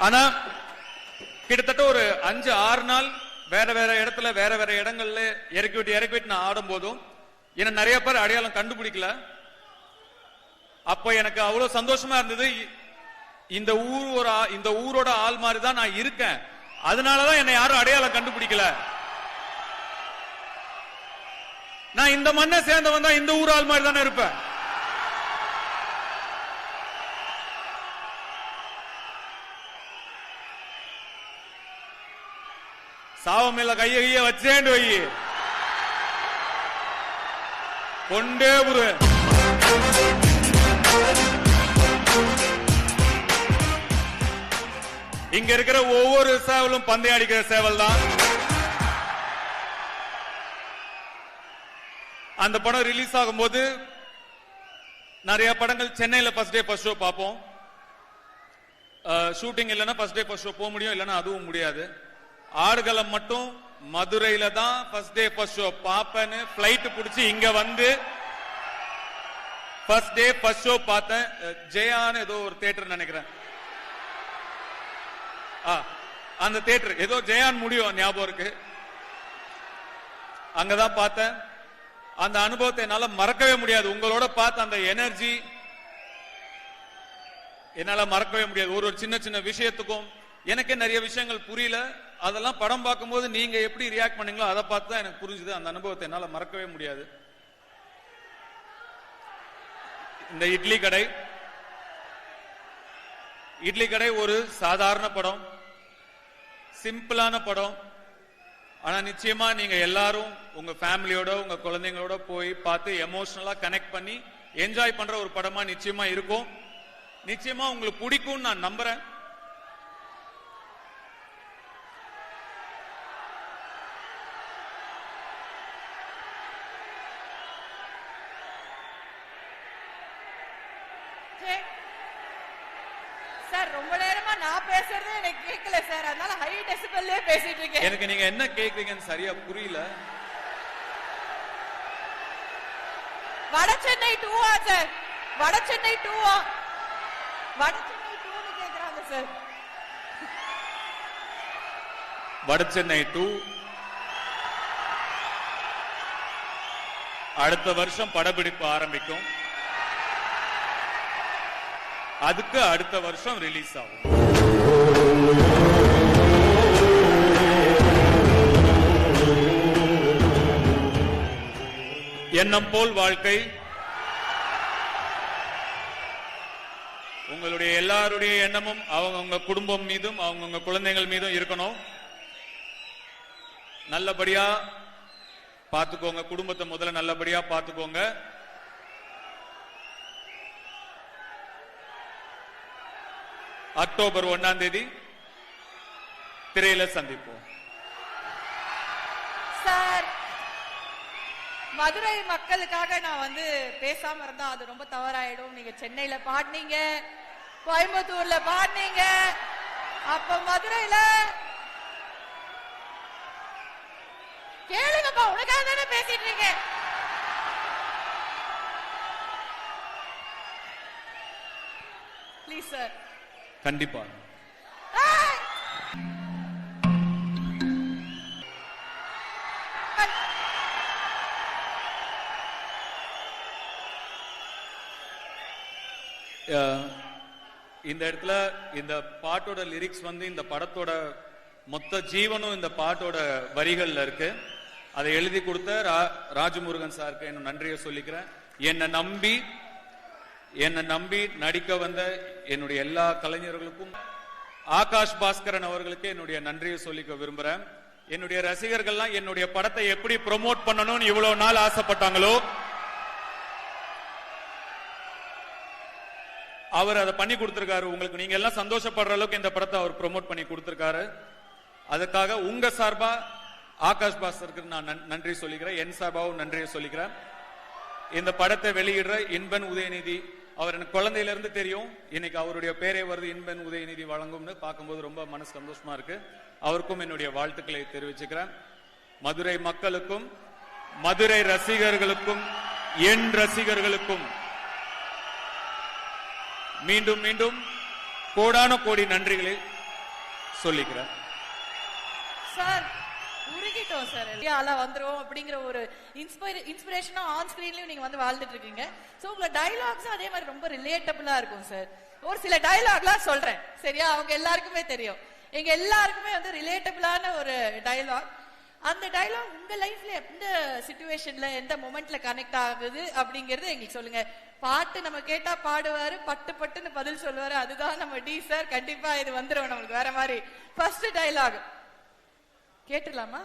[SPEAKER 18] ஆனா கிட்டத்தட்ட ஒரு 5-6 நாள் வேற வேற இடத்துல வேற வேற இடங்கள்ல இறக்கி விட்டு நான் ஆடும் போதும் என்ன நிறைய பேர் அடையாளம் கண்டுபிடிக்கல. அப்ப எனக்கு அவ்வளவு சந்தோஷமா இருந்தது. இந்த ஊரோட ஆள் மாதிரி தான் நான் இருக்கேன். அதனாலதான் என்னை யாரும் அடையாளம் கண்டுபிடிக்கல. நான் இந்த மண்ணை சேர்ந்தவன் தான், இந்த ஊர் ஆள் மாதிரி தானே இருப்பேன். சாவமேல கைய வச்சேண்டு வை கொண்டே புரு. இங்க இருக்கிற ஒவ்வொரு சேவலும் பந்தயம் அடிக்கிற சேவல் தான். அந்த படம் ரிலீஸ் ஆகும்போது நிறைய படங்கள் சென்னையில ஃபர்ஸ்ட் டே ஃபர்ஸ்ட் ஷோ பார்ப்போம். ஷூட்டிங் இல்லைன்னா ஃபர்ஸ்ட் டே ஃபர்ஸ்ட் ஷோ போக முடியும், இல்லைன்னா அதுவும் முடியாது. ஆடுகளம் மட்டும் மதுரையில தான் ஃபர்ஸ்ட் டே ஃபர்ஸ்ட் ஷோ பாப்பேன்னு பிளைட் பிடிச்சி இங்க வந்து ஃபர்ஸ்ட் டே ஃபர்ஸ்ட் ஷோ பார்த்தேன். ஜெயான்னு ஏதோ ஒரு தியேட்டர் நினைக்கிறேன். அந்த தியேட்டர் ஏதோ ஜெயான் முடியும் ஞாபகம் இருக்கு. அங்கதான் பார்த்தேன். அந்த அனுபவத்தை என்னால மறக்கவே முடியாது. உங்களோட பார்த்த அந்த எனர்ஜி என்னால மறக்கவே முடியாது. ஒரு சின்ன சின்ன விஷயத்துக்கும் எனக்கே நிறைய விஷயங்கள் புரியல. அதெல்லாம் படம் பார்க்கும்போது நீங்க எப்படி ரியாக்ட் பண்ணீங்களோ அதை பார்த்து தான் எனக்கு புரிஞ்சுது. அந்த அனுபவத்தை என்னால மறக்கவே முடியாது. இந்த இட்லி கடை ஒரு சாதாரண படம், சிம்பிளான படம். ஆனா நிச்சயமா நீங்க எல்லாரும் உங்க ஃபேமிலியோட உங்க குழந்தைங்களோட போய் பார்த்து எமோஷனலா கனெக்ட் பண்ணி என்ஜாய் பண்ற ஒரு படமா நிச்சயமா இருக்கும். நிச்சயமா உங்களுக்கு பிடிக்கும்னு நான் நம்புறேன்.
[SPEAKER 6] சார் ரொம்ப நேரமா நான் பேசுறது எனக்கு கேட்கல சார், அதனால ஹை டெசிபல்லே பேசிட்டு இருக்கேன்.
[SPEAKER 18] எனக்கு நீங்க என்ன கேக்குறீங்கன்னு சரியா புரியல.
[SPEAKER 6] வடசென்னை 2 சார், வடசென்னை 2 வடசென்னை 2 கேக்குறாங்க சார்.
[SPEAKER 18] வடசென்னை 2 அடுத்த வருஷம் படப்பிடிப்பு ஆரம்பிக்கும். அதுக்கு அடுத்த வருஷம் ரிலீஸ் ஆகும். எண்ணம் போல் வாழ்க்கை. உங்களுடைய எல்லாருடைய எண்ணமும் அவங்க குடும்பம் மீதும் அவங்க குழந்தைகள் மீதும் இருக்கணும். நல்லபடியா பார்த்துக்கோங்க. குடும்பத்தை முதல்ல நல்லபடியா பார்த்துக்கோங்க. அக்டோபர் 1ஆம் தேதி திரையில சந்திப்போம்.
[SPEAKER 6] சார், மதுரை மக்களுக்காக நான் வந்து பேசாம இருந்தா அது ரொம்ப தவறாயிடும். நீங்க சென்னையில பாடினீங்க, கோயம்புத்தூர்ல பாடினீங்க, அப்ப மதுரையில கேளுங்கப்பா, உனக்காக தானே பேசிட்டு இருக்கேன். Please sir.
[SPEAKER 18] கண்டிப்பா. இந்த இடத்துல இந்த பாட்டோட லிரிக்ஸ் வந்து இந்த படத்தோட மொத்த ஜீவனும் இந்த பாட்டோட வரிகள்ல இருக்கு. அதை எழுதி கொடுத்த ராஜமுருகன் சாருக்கு என்ன நன்றியை சொல்லிக்கிறேன். என்னை நம்பி நடிக்க வந்த என்னுடைய எல்லா கலைஞர்களுக்கும், ஆகாஷ் பாஸ்கரன் அவர்களுக்கு என்னுடைய நன்றியை சொல்லிக்க விரும்புறேன். என்னுடைய ரசிகர்கள்லாம் என்னுடைய படத்தை எப்படி ப்ரோமோட் பண்ணணும்னு இவ்வளவு நாள் ஆசைப்பட்டாங்களோ அவர் அதை பண்ணி கொடுத்திருக்காரு. உங்களுக்கு நீங்க எல்லாம் சந்தோஷப்படுற அளவுக்கு இந்த படத்தை அவர் ப்ரோமோட் பண்ணி கொடுத்திருக்காரு. அதுக்காக உங்க சார்பா ஆகாஷ் பாஸ்கருக்கு நான் நன்றி சொல்லிக்கிறேன். என் சார்பாவும் நன்றியை சொல்லிக்கிறேன். இந்த படத்தை வெளியிடுற இன்பன் உதயநிதி, அவர் எனக்கு குழந்தையில இருந்து தெரியும். இன்னைக்கு அவருடைய பேரே வருது, இன்பன் உதயநிதி வழங்கும்னு பார்க்கும்போது ரொம்ப மனசு சந்தோஷமா இருக்கு. அவருக்கும் என்னுடைய வாழ்த்துக்களை தெரிவிச்சுக்கிறேன். மதுரை மக்களுக்கும், மதுரை ரசிகர்களுக்கும், என் ரசிகர்களுக்கும் மீண்டும் மீண்டும் கோடான கோடி நன்றிகளை சொல்லிக்கிறேன்.
[SPEAKER 6] சார் உருகிட்டோம் சார், எல்லாம் வந்துரும் அப்படிங்கிற ஒரு இன்ஸ்பிரேஷனா ஆன் ஸ்கிரீன்லயும் நீங்க வந்து வாழ்ந்துட்டு இருக்கீங்க. சோ உங்க டயலாக்ஸும் அதே மாதிரி ரொம்ப ரிலேட்டபிளா இருக்கும் சார். ஒரு சில டயலாக்லாம் சொல்றேன், சரியா? அவங்க எல்லாருக்குமே தெரியும், எங்க எல்லாருக்குமே வந்து ரிலேட்டபிளான ஒரு டயலாக். அந்த டயலாக் உங்க லைஃப்ல எந்த சிச்சுவேஷன்ல எந்த மொமெண்ட்ல கனெக்ட் ஆகுது அப்படிங்கறது எங்களுக்கு சொல்லுங்க. பாட்டு நம்ம கேட்டா பாடுவாரு, பட்டு பட்டுன்னு பதில் சொல்லுவாரு, அதுதான் நம்ம டி சார். கண்டிப்பா இது வந்துரும் நம்மளுக்கு வேற மாதிரி. ஃபர்ஸ்ட் டயலாக் கேட்டுலாமா?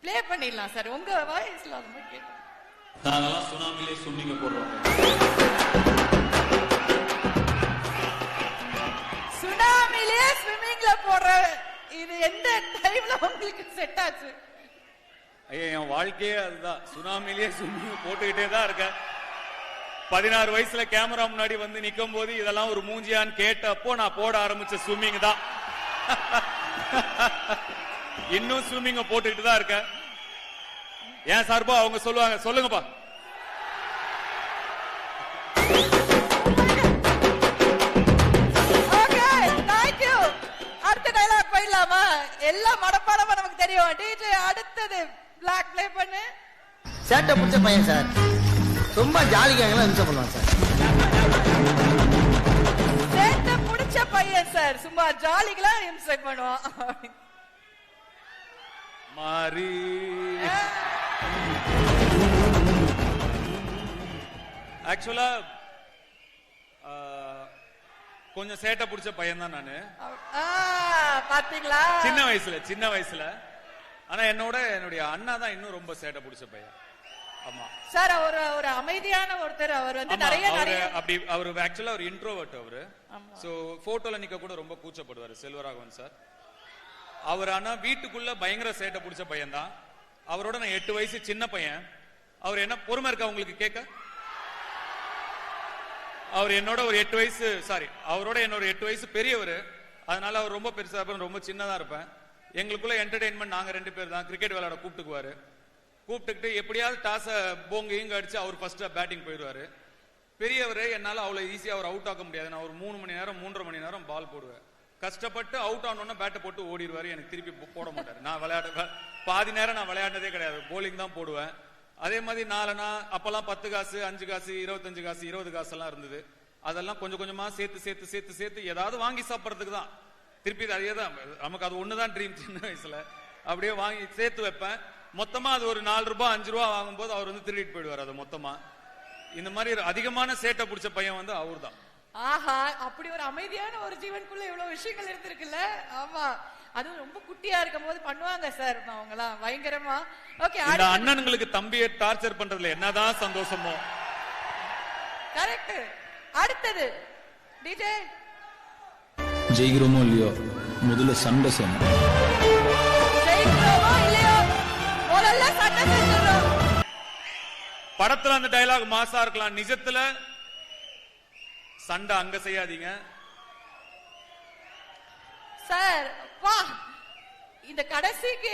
[SPEAKER 6] ப்ளே பண்ணிடலாம் சார், உங்க வாய்ஸ்ல அது மாதிரி கேட்டு.
[SPEAKER 18] நாங்கெல்லாம் சுனாமிலே ஸ்விம்மிங் போடுறோம்.
[SPEAKER 6] சுனாமிலே ஸ்விம்மிங்ல போடுற இது எந்த டைம்ல உங்களுக்கு செட் ஆச்சு?
[SPEAKER 18] ஐயா, என் வாழ்க்கையே அதுதான். சுனாமிலே ஸ்விம்மிங் போட்டுக்கிட்டே தான் இருக்கேன். 16 வயசுல கேமரா முன்னாடி வந்து நிக்கும் போது இதெல்லாம் ஒரு மூஞ்சியான்னு கேட்டப்போ நான் போட ஆரம்பிச்ச ஸ்விம்மிங் தான். இன்னும் ஸ்விம்மிங்க போட்டுக்கிட்டு தான் இருக்கேன். ஏன் சார்பா அவங்க சொல்லுவாங்க, சொல்லுங்கப்பா.
[SPEAKER 6] அடுத்த டயலாக் போயிடலாமா? எல்லாம் மடப்பாடமா நமக்கு தெரியும். டிஜே அடுத்தது பிளாக் ப்ளே பண்ணு.
[SPEAKER 10] சேட்டை பிடிச்ச பையன் சார், ரொம்ப ஜாலிக்காக என்ஜாய் பண்ணுவான் சார்.
[SPEAKER 6] சேட்டை பிடிச்ச பையன் சார், சும்மா ஜாலிகளா என்ஜாய் பண்ணுவான்.
[SPEAKER 18] மாறி ஆக்சுவலா கொஞ்சம் சேட்டை பிடிச்ச பையன் தான் நானு.
[SPEAKER 6] பாத்தீங்களா?
[SPEAKER 18] சின்ன வயசுல. ஆனா என்னுடைய அண்ணா தான் இன்னும் ரொம்ப சேட்டை பிடிச்ச பையன். ஆமா
[SPEAKER 6] சார், ஒரு அமைதியான ஒருத்தர். அவர் வந்து நிறைய
[SPEAKER 18] அப்படி அவர் ஆக்சுவலா ஒரு இன்ட்ரோவர்ட். அவரு சோ போட்டோல நிக்க கூட ரொம்ப கூச்சப்படுவாரு, செல்வராகவன் சார். அவர் ஆனா வீட்டுக்குள்ள பயங்கர சேட்டை பிடிச்ச பையன் தான். அவரோட நான் 8 வயசு சின்ன பையன். அவர் என்ன பொறுமை இருக்கா உங்களுக்கு கேட்க? அவர் என்னோட ஒரு 8 வயசு, சாரி, அவரோட என்னோட 8 வயசு பெரியவர். அதனால அவர் ரொம்ப பெருசா இருப்பேன், ரொம்ப சின்னதா இருப்பேன். எங்களுக்குள்ள என்டர்டெயின்மெண்ட் நாங்க 2 பேர் தான். கிரிக்கெட் விளையாட கூப்பிட்டுக்கிட்டு எப்படியாவது டாஸ போங்க இங்க அடிச்சு அவர் ஃபர்ஸ்ட் பேட்டிங் போயிடுவாரு. பெரியவர் என்னால அவ்வளவு ஈஸியா அவர் அவுட் ஆக்க முடியாது. நான் ஒரு 3 மணி நேரம் 3.5 மணி நேரம் பால் போடுவேன். கஷ்டப்பட்டு அவுட் ஆனோன்னா பேட்டை போட்டு ஓடிடுவாரு. எனக்கு திருப்பி போட மாட்டாரு. நான் பாதி நேரம் நான் விளையாடுனதே கிடையாது, போலிங் தான் போடுவேன். அதே மாதிரி நாலனா அப்பெல்லாம் 10 காசு 5 காசு 25 காசு 20 காசு எல்லாம் இருந்தது. அதெல்லாம் கொஞ்சம் கொஞ்சமா சேர்த்து ஏதாவது வாங்கி சாப்பிட்றதுக்கு தான். திருப்பி அதே தான் நமக்கு, அது ஒண்ணுதான் ட்ரீம். சின்ன வயசுல அப்படியே வாங்கி சேர்த்து வைப்பேன். மொத்தமா அது ஒரு 4 ரூபாய் 5 ரூபாய் வாங்கும்போது அவர் வந்து திருடிட்டு போயிடுவார் அது மொத்தமா. இந்த மாதிரி அதிகமான சேட்டை பிடிச்ச பையன் வந்து அவர் தான்.
[SPEAKER 6] ஆஹா, அப்படி ஒரு அமைதியான ஒரு ஜீவனுக்குள்ள இவ்வளவு விஷயங்கள் இருந்திருக்குல்ல. ஆமா, அதுவும் ரொம்ப குட்டியா இருக்கும் போது பண்ணுவாங்க சார் அவங்கலாம் பயங்கரமா. ஓகே,
[SPEAKER 18] இந்த அண்ணனுங்களுக்கு தம்பியை டார்ச்சர் பண்றதுல என்னதான் சந்தோஷமோ.
[SPEAKER 6] கரெக்ட். அடுத்தது டிஜே.
[SPEAKER 17] ஜெயிக்கிறோமோ இல்லையோ முதல்ல சண்டை செய்யணும்.
[SPEAKER 6] ஜெயிக்கிறோமோ இல்லையோ முதல்ல சண்டை செய்யணும்.
[SPEAKER 18] படத்துல அந்த டயலாக் மாசா இருக்கலாம், நிஜத்துல சண்டை அங்க செய்யாதீங்க
[SPEAKER 6] சார். வா, இந்த கடைசிக்கு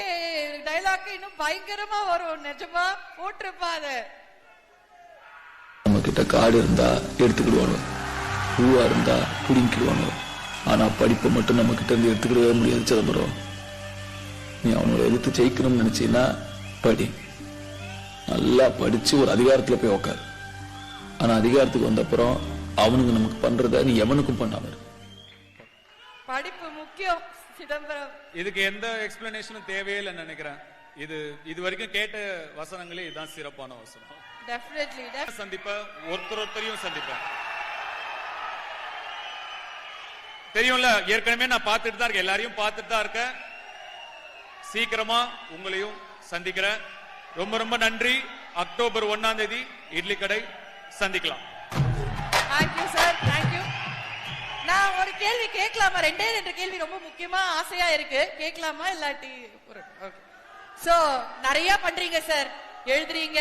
[SPEAKER 6] டயலாக் இன்னும் பயங்கரமா வரும். நிஜமா போட்டிருப்பா. அத
[SPEAKER 17] நம்ம கிட்ட காடு இருந்தா எடுத்துக்கிடுவானோ, பூவா இருந்தா பிடிங்கிடுவானோ. ஆனா படிப்பை மட்டும் நம்ம கிட்ட இருந்து எடுத்துக்கிடவே முடியாது சிதம்பரம். நீ அவனோட எதிர்த்து ஜெயிக்கணும்னு நினைச்சீன்னா படி, நல்லா படிச்சு ஒரு அதிகாரத்துல போய் உக்காரு. ஆனா அதிகாரத்துக்கு வந்த அப்புறம் அவனுக்கு நமக்கு பண்றத நீ எவனுக்கும் பண்ணாம.
[SPEAKER 6] படிப்பு முக்கியம் சிதம்பரம்.
[SPEAKER 18] இதுக்கு எந்த எக்ஸ்பிளனேஷனும் தேவையில்லை நினைக்கிறேன். இது வரைக்கும் கேட்ட வசனங்களே இதுதான் சிறப்பான வசனம்.
[SPEAKER 6] டெஃபினெட்லி
[SPEAKER 18] சந்திப்பேன், ஒருத்தரையும் சந்திப்பேன். தெரியும்ல, ஏற்கனவே நான் பார்த்துட்டு தான் இருக்கேன், எல்லாரையும் பார்த்துட்டு தான் இருக்கேன். சீக்கிரமா உங்களையும் சந்திக்கிறேன். ரொம்ப ரொம்ப நன்றி. அக்டோபர் 1ஆம் தேதி இட்லி கடை சந்திக்கலாம்.
[SPEAKER 6] Thank you sir, thank you. நான் ஒரு கேள்வி கேட்கலாமா? 2 கேள்வி ரொம்ப முக்கியமா ஆசையா இருக்கு, கேட்கலாமா? இல்லாட்டி சோ நிறைய பண்றீங்க சார், எழுதுறீங்க,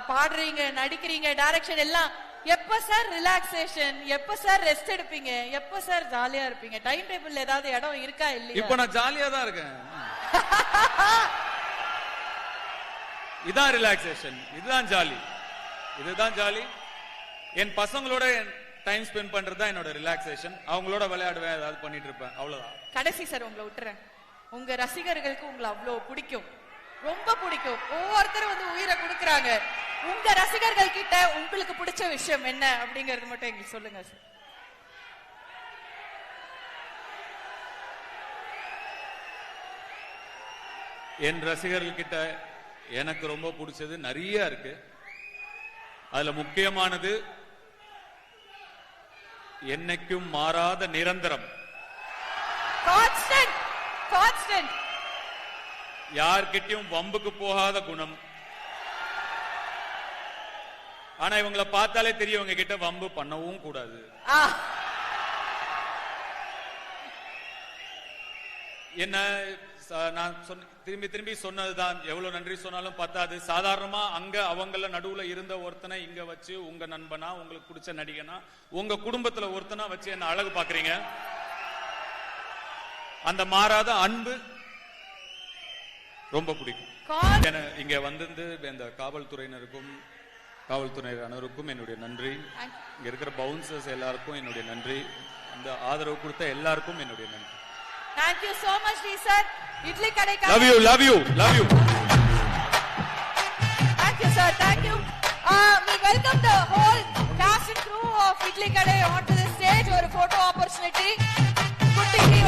[SPEAKER 6] பாடுறீங்க, நடிக்கிறீங்க, டைரக்ஷன் எல்லாம். எப்ப சார் ரிலாக்ஸேஷன், எப்ப சார் ரெஸ்ட் எடுப்பீங்க, எப்ப சார் ஜாலியா இருப்பீங்க? டைம் டேபிள்ல ஏதாவது இடம் இருக்கா இல்லையா?
[SPEAKER 18] இப்ப நான் ஜாலியா தான் இருக்கேன். இதான் ரிலாக்ஸேஷன், இதுதான் ஜாலி, இதுதான் ஜாலி. என் பசங்களோட டைம் ஸ்பெண்ட் பண்றது தான் என்னோட ரிலாக்ஸேஷன். அவங்களோட விளையாடுவேன், ஏதாவது பண்ணிட்டு இருப்பேன், அவ்வளவுதான்.
[SPEAKER 6] கடைசி சார் உங்களை விட்டுறேன். உங்க ரசிகர்களுக்கு உங்களை அவ்வளவு பிடிக்கும், ரொம்ப பிடிக்கும். ஒவ்வொருத்தரும் வந்து உயிரை கொடுக்கறாங்க. உங்க ரசிகர்கள் கிட்ட உங்களுக்கு பிடிச்ச விஷயம் என்ன அப்படிங்கறது மட்டும் எங்களுக்கு சொல்லுங்க சார்.
[SPEAKER 18] என் ரசிகர்கள் கிட்ட எனக்கு ரொம்ப பிடிச்சது நிறைய இருக்கு. அதுல முக்கியமானது என்னைக்கும் மாறாத நிரந்தரம்,
[SPEAKER 6] கான்ஸ்டன்ட், கான்ஸ்டன்ட்.
[SPEAKER 18] யார்கிட்டயும் வம்புக்கு போகாத குணம். ஆனா இவங்களை பார்த்தாலே தெரியும் இவங்க கிட்ட வம்பு பண்ணவும் கூடாது. என்ன நான் திரும்பி திரும்பி சொன்னதுதான், எவ்வளவு நன்றி சொன்னாலும் பத்தாது. சாதாரணமா அங்க அவங்கள நடுவுல இருந்த ஒருத்தனை இங்க வச்சு உங்க நண்பனா, உங்களுக்கு பிடிச்ச நடிகனா, உங்க குடும்பத்துல ஒருத்தனா வச்சு என்ன அழகு பாக்குறீங்க. அந்த மாறாத அன்பு ரொம்ப பிடிக்கும். இங்க வந்திருந்து இந்த காவல்துறையினருக்கும் காவல்துறையினருக்கும் என்னுடைய நன்றி. இங்க இருக்கிற பவுன்சர்ஸ் எல்லாருக்கும் என்னுடைய நன்றி. இந்த ஆதரவு கொடுத்த எல்லாருக்கும் என்னுடைய நன்றி.
[SPEAKER 6] Thank you so much, sir. Idli kadai ka.
[SPEAKER 18] Love you, love you, love you.
[SPEAKER 6] Thank you, sir. Thank you. We welcome the whole cast and crew of Idli Kadai onto the stage. Or photo opportunity. Good evening,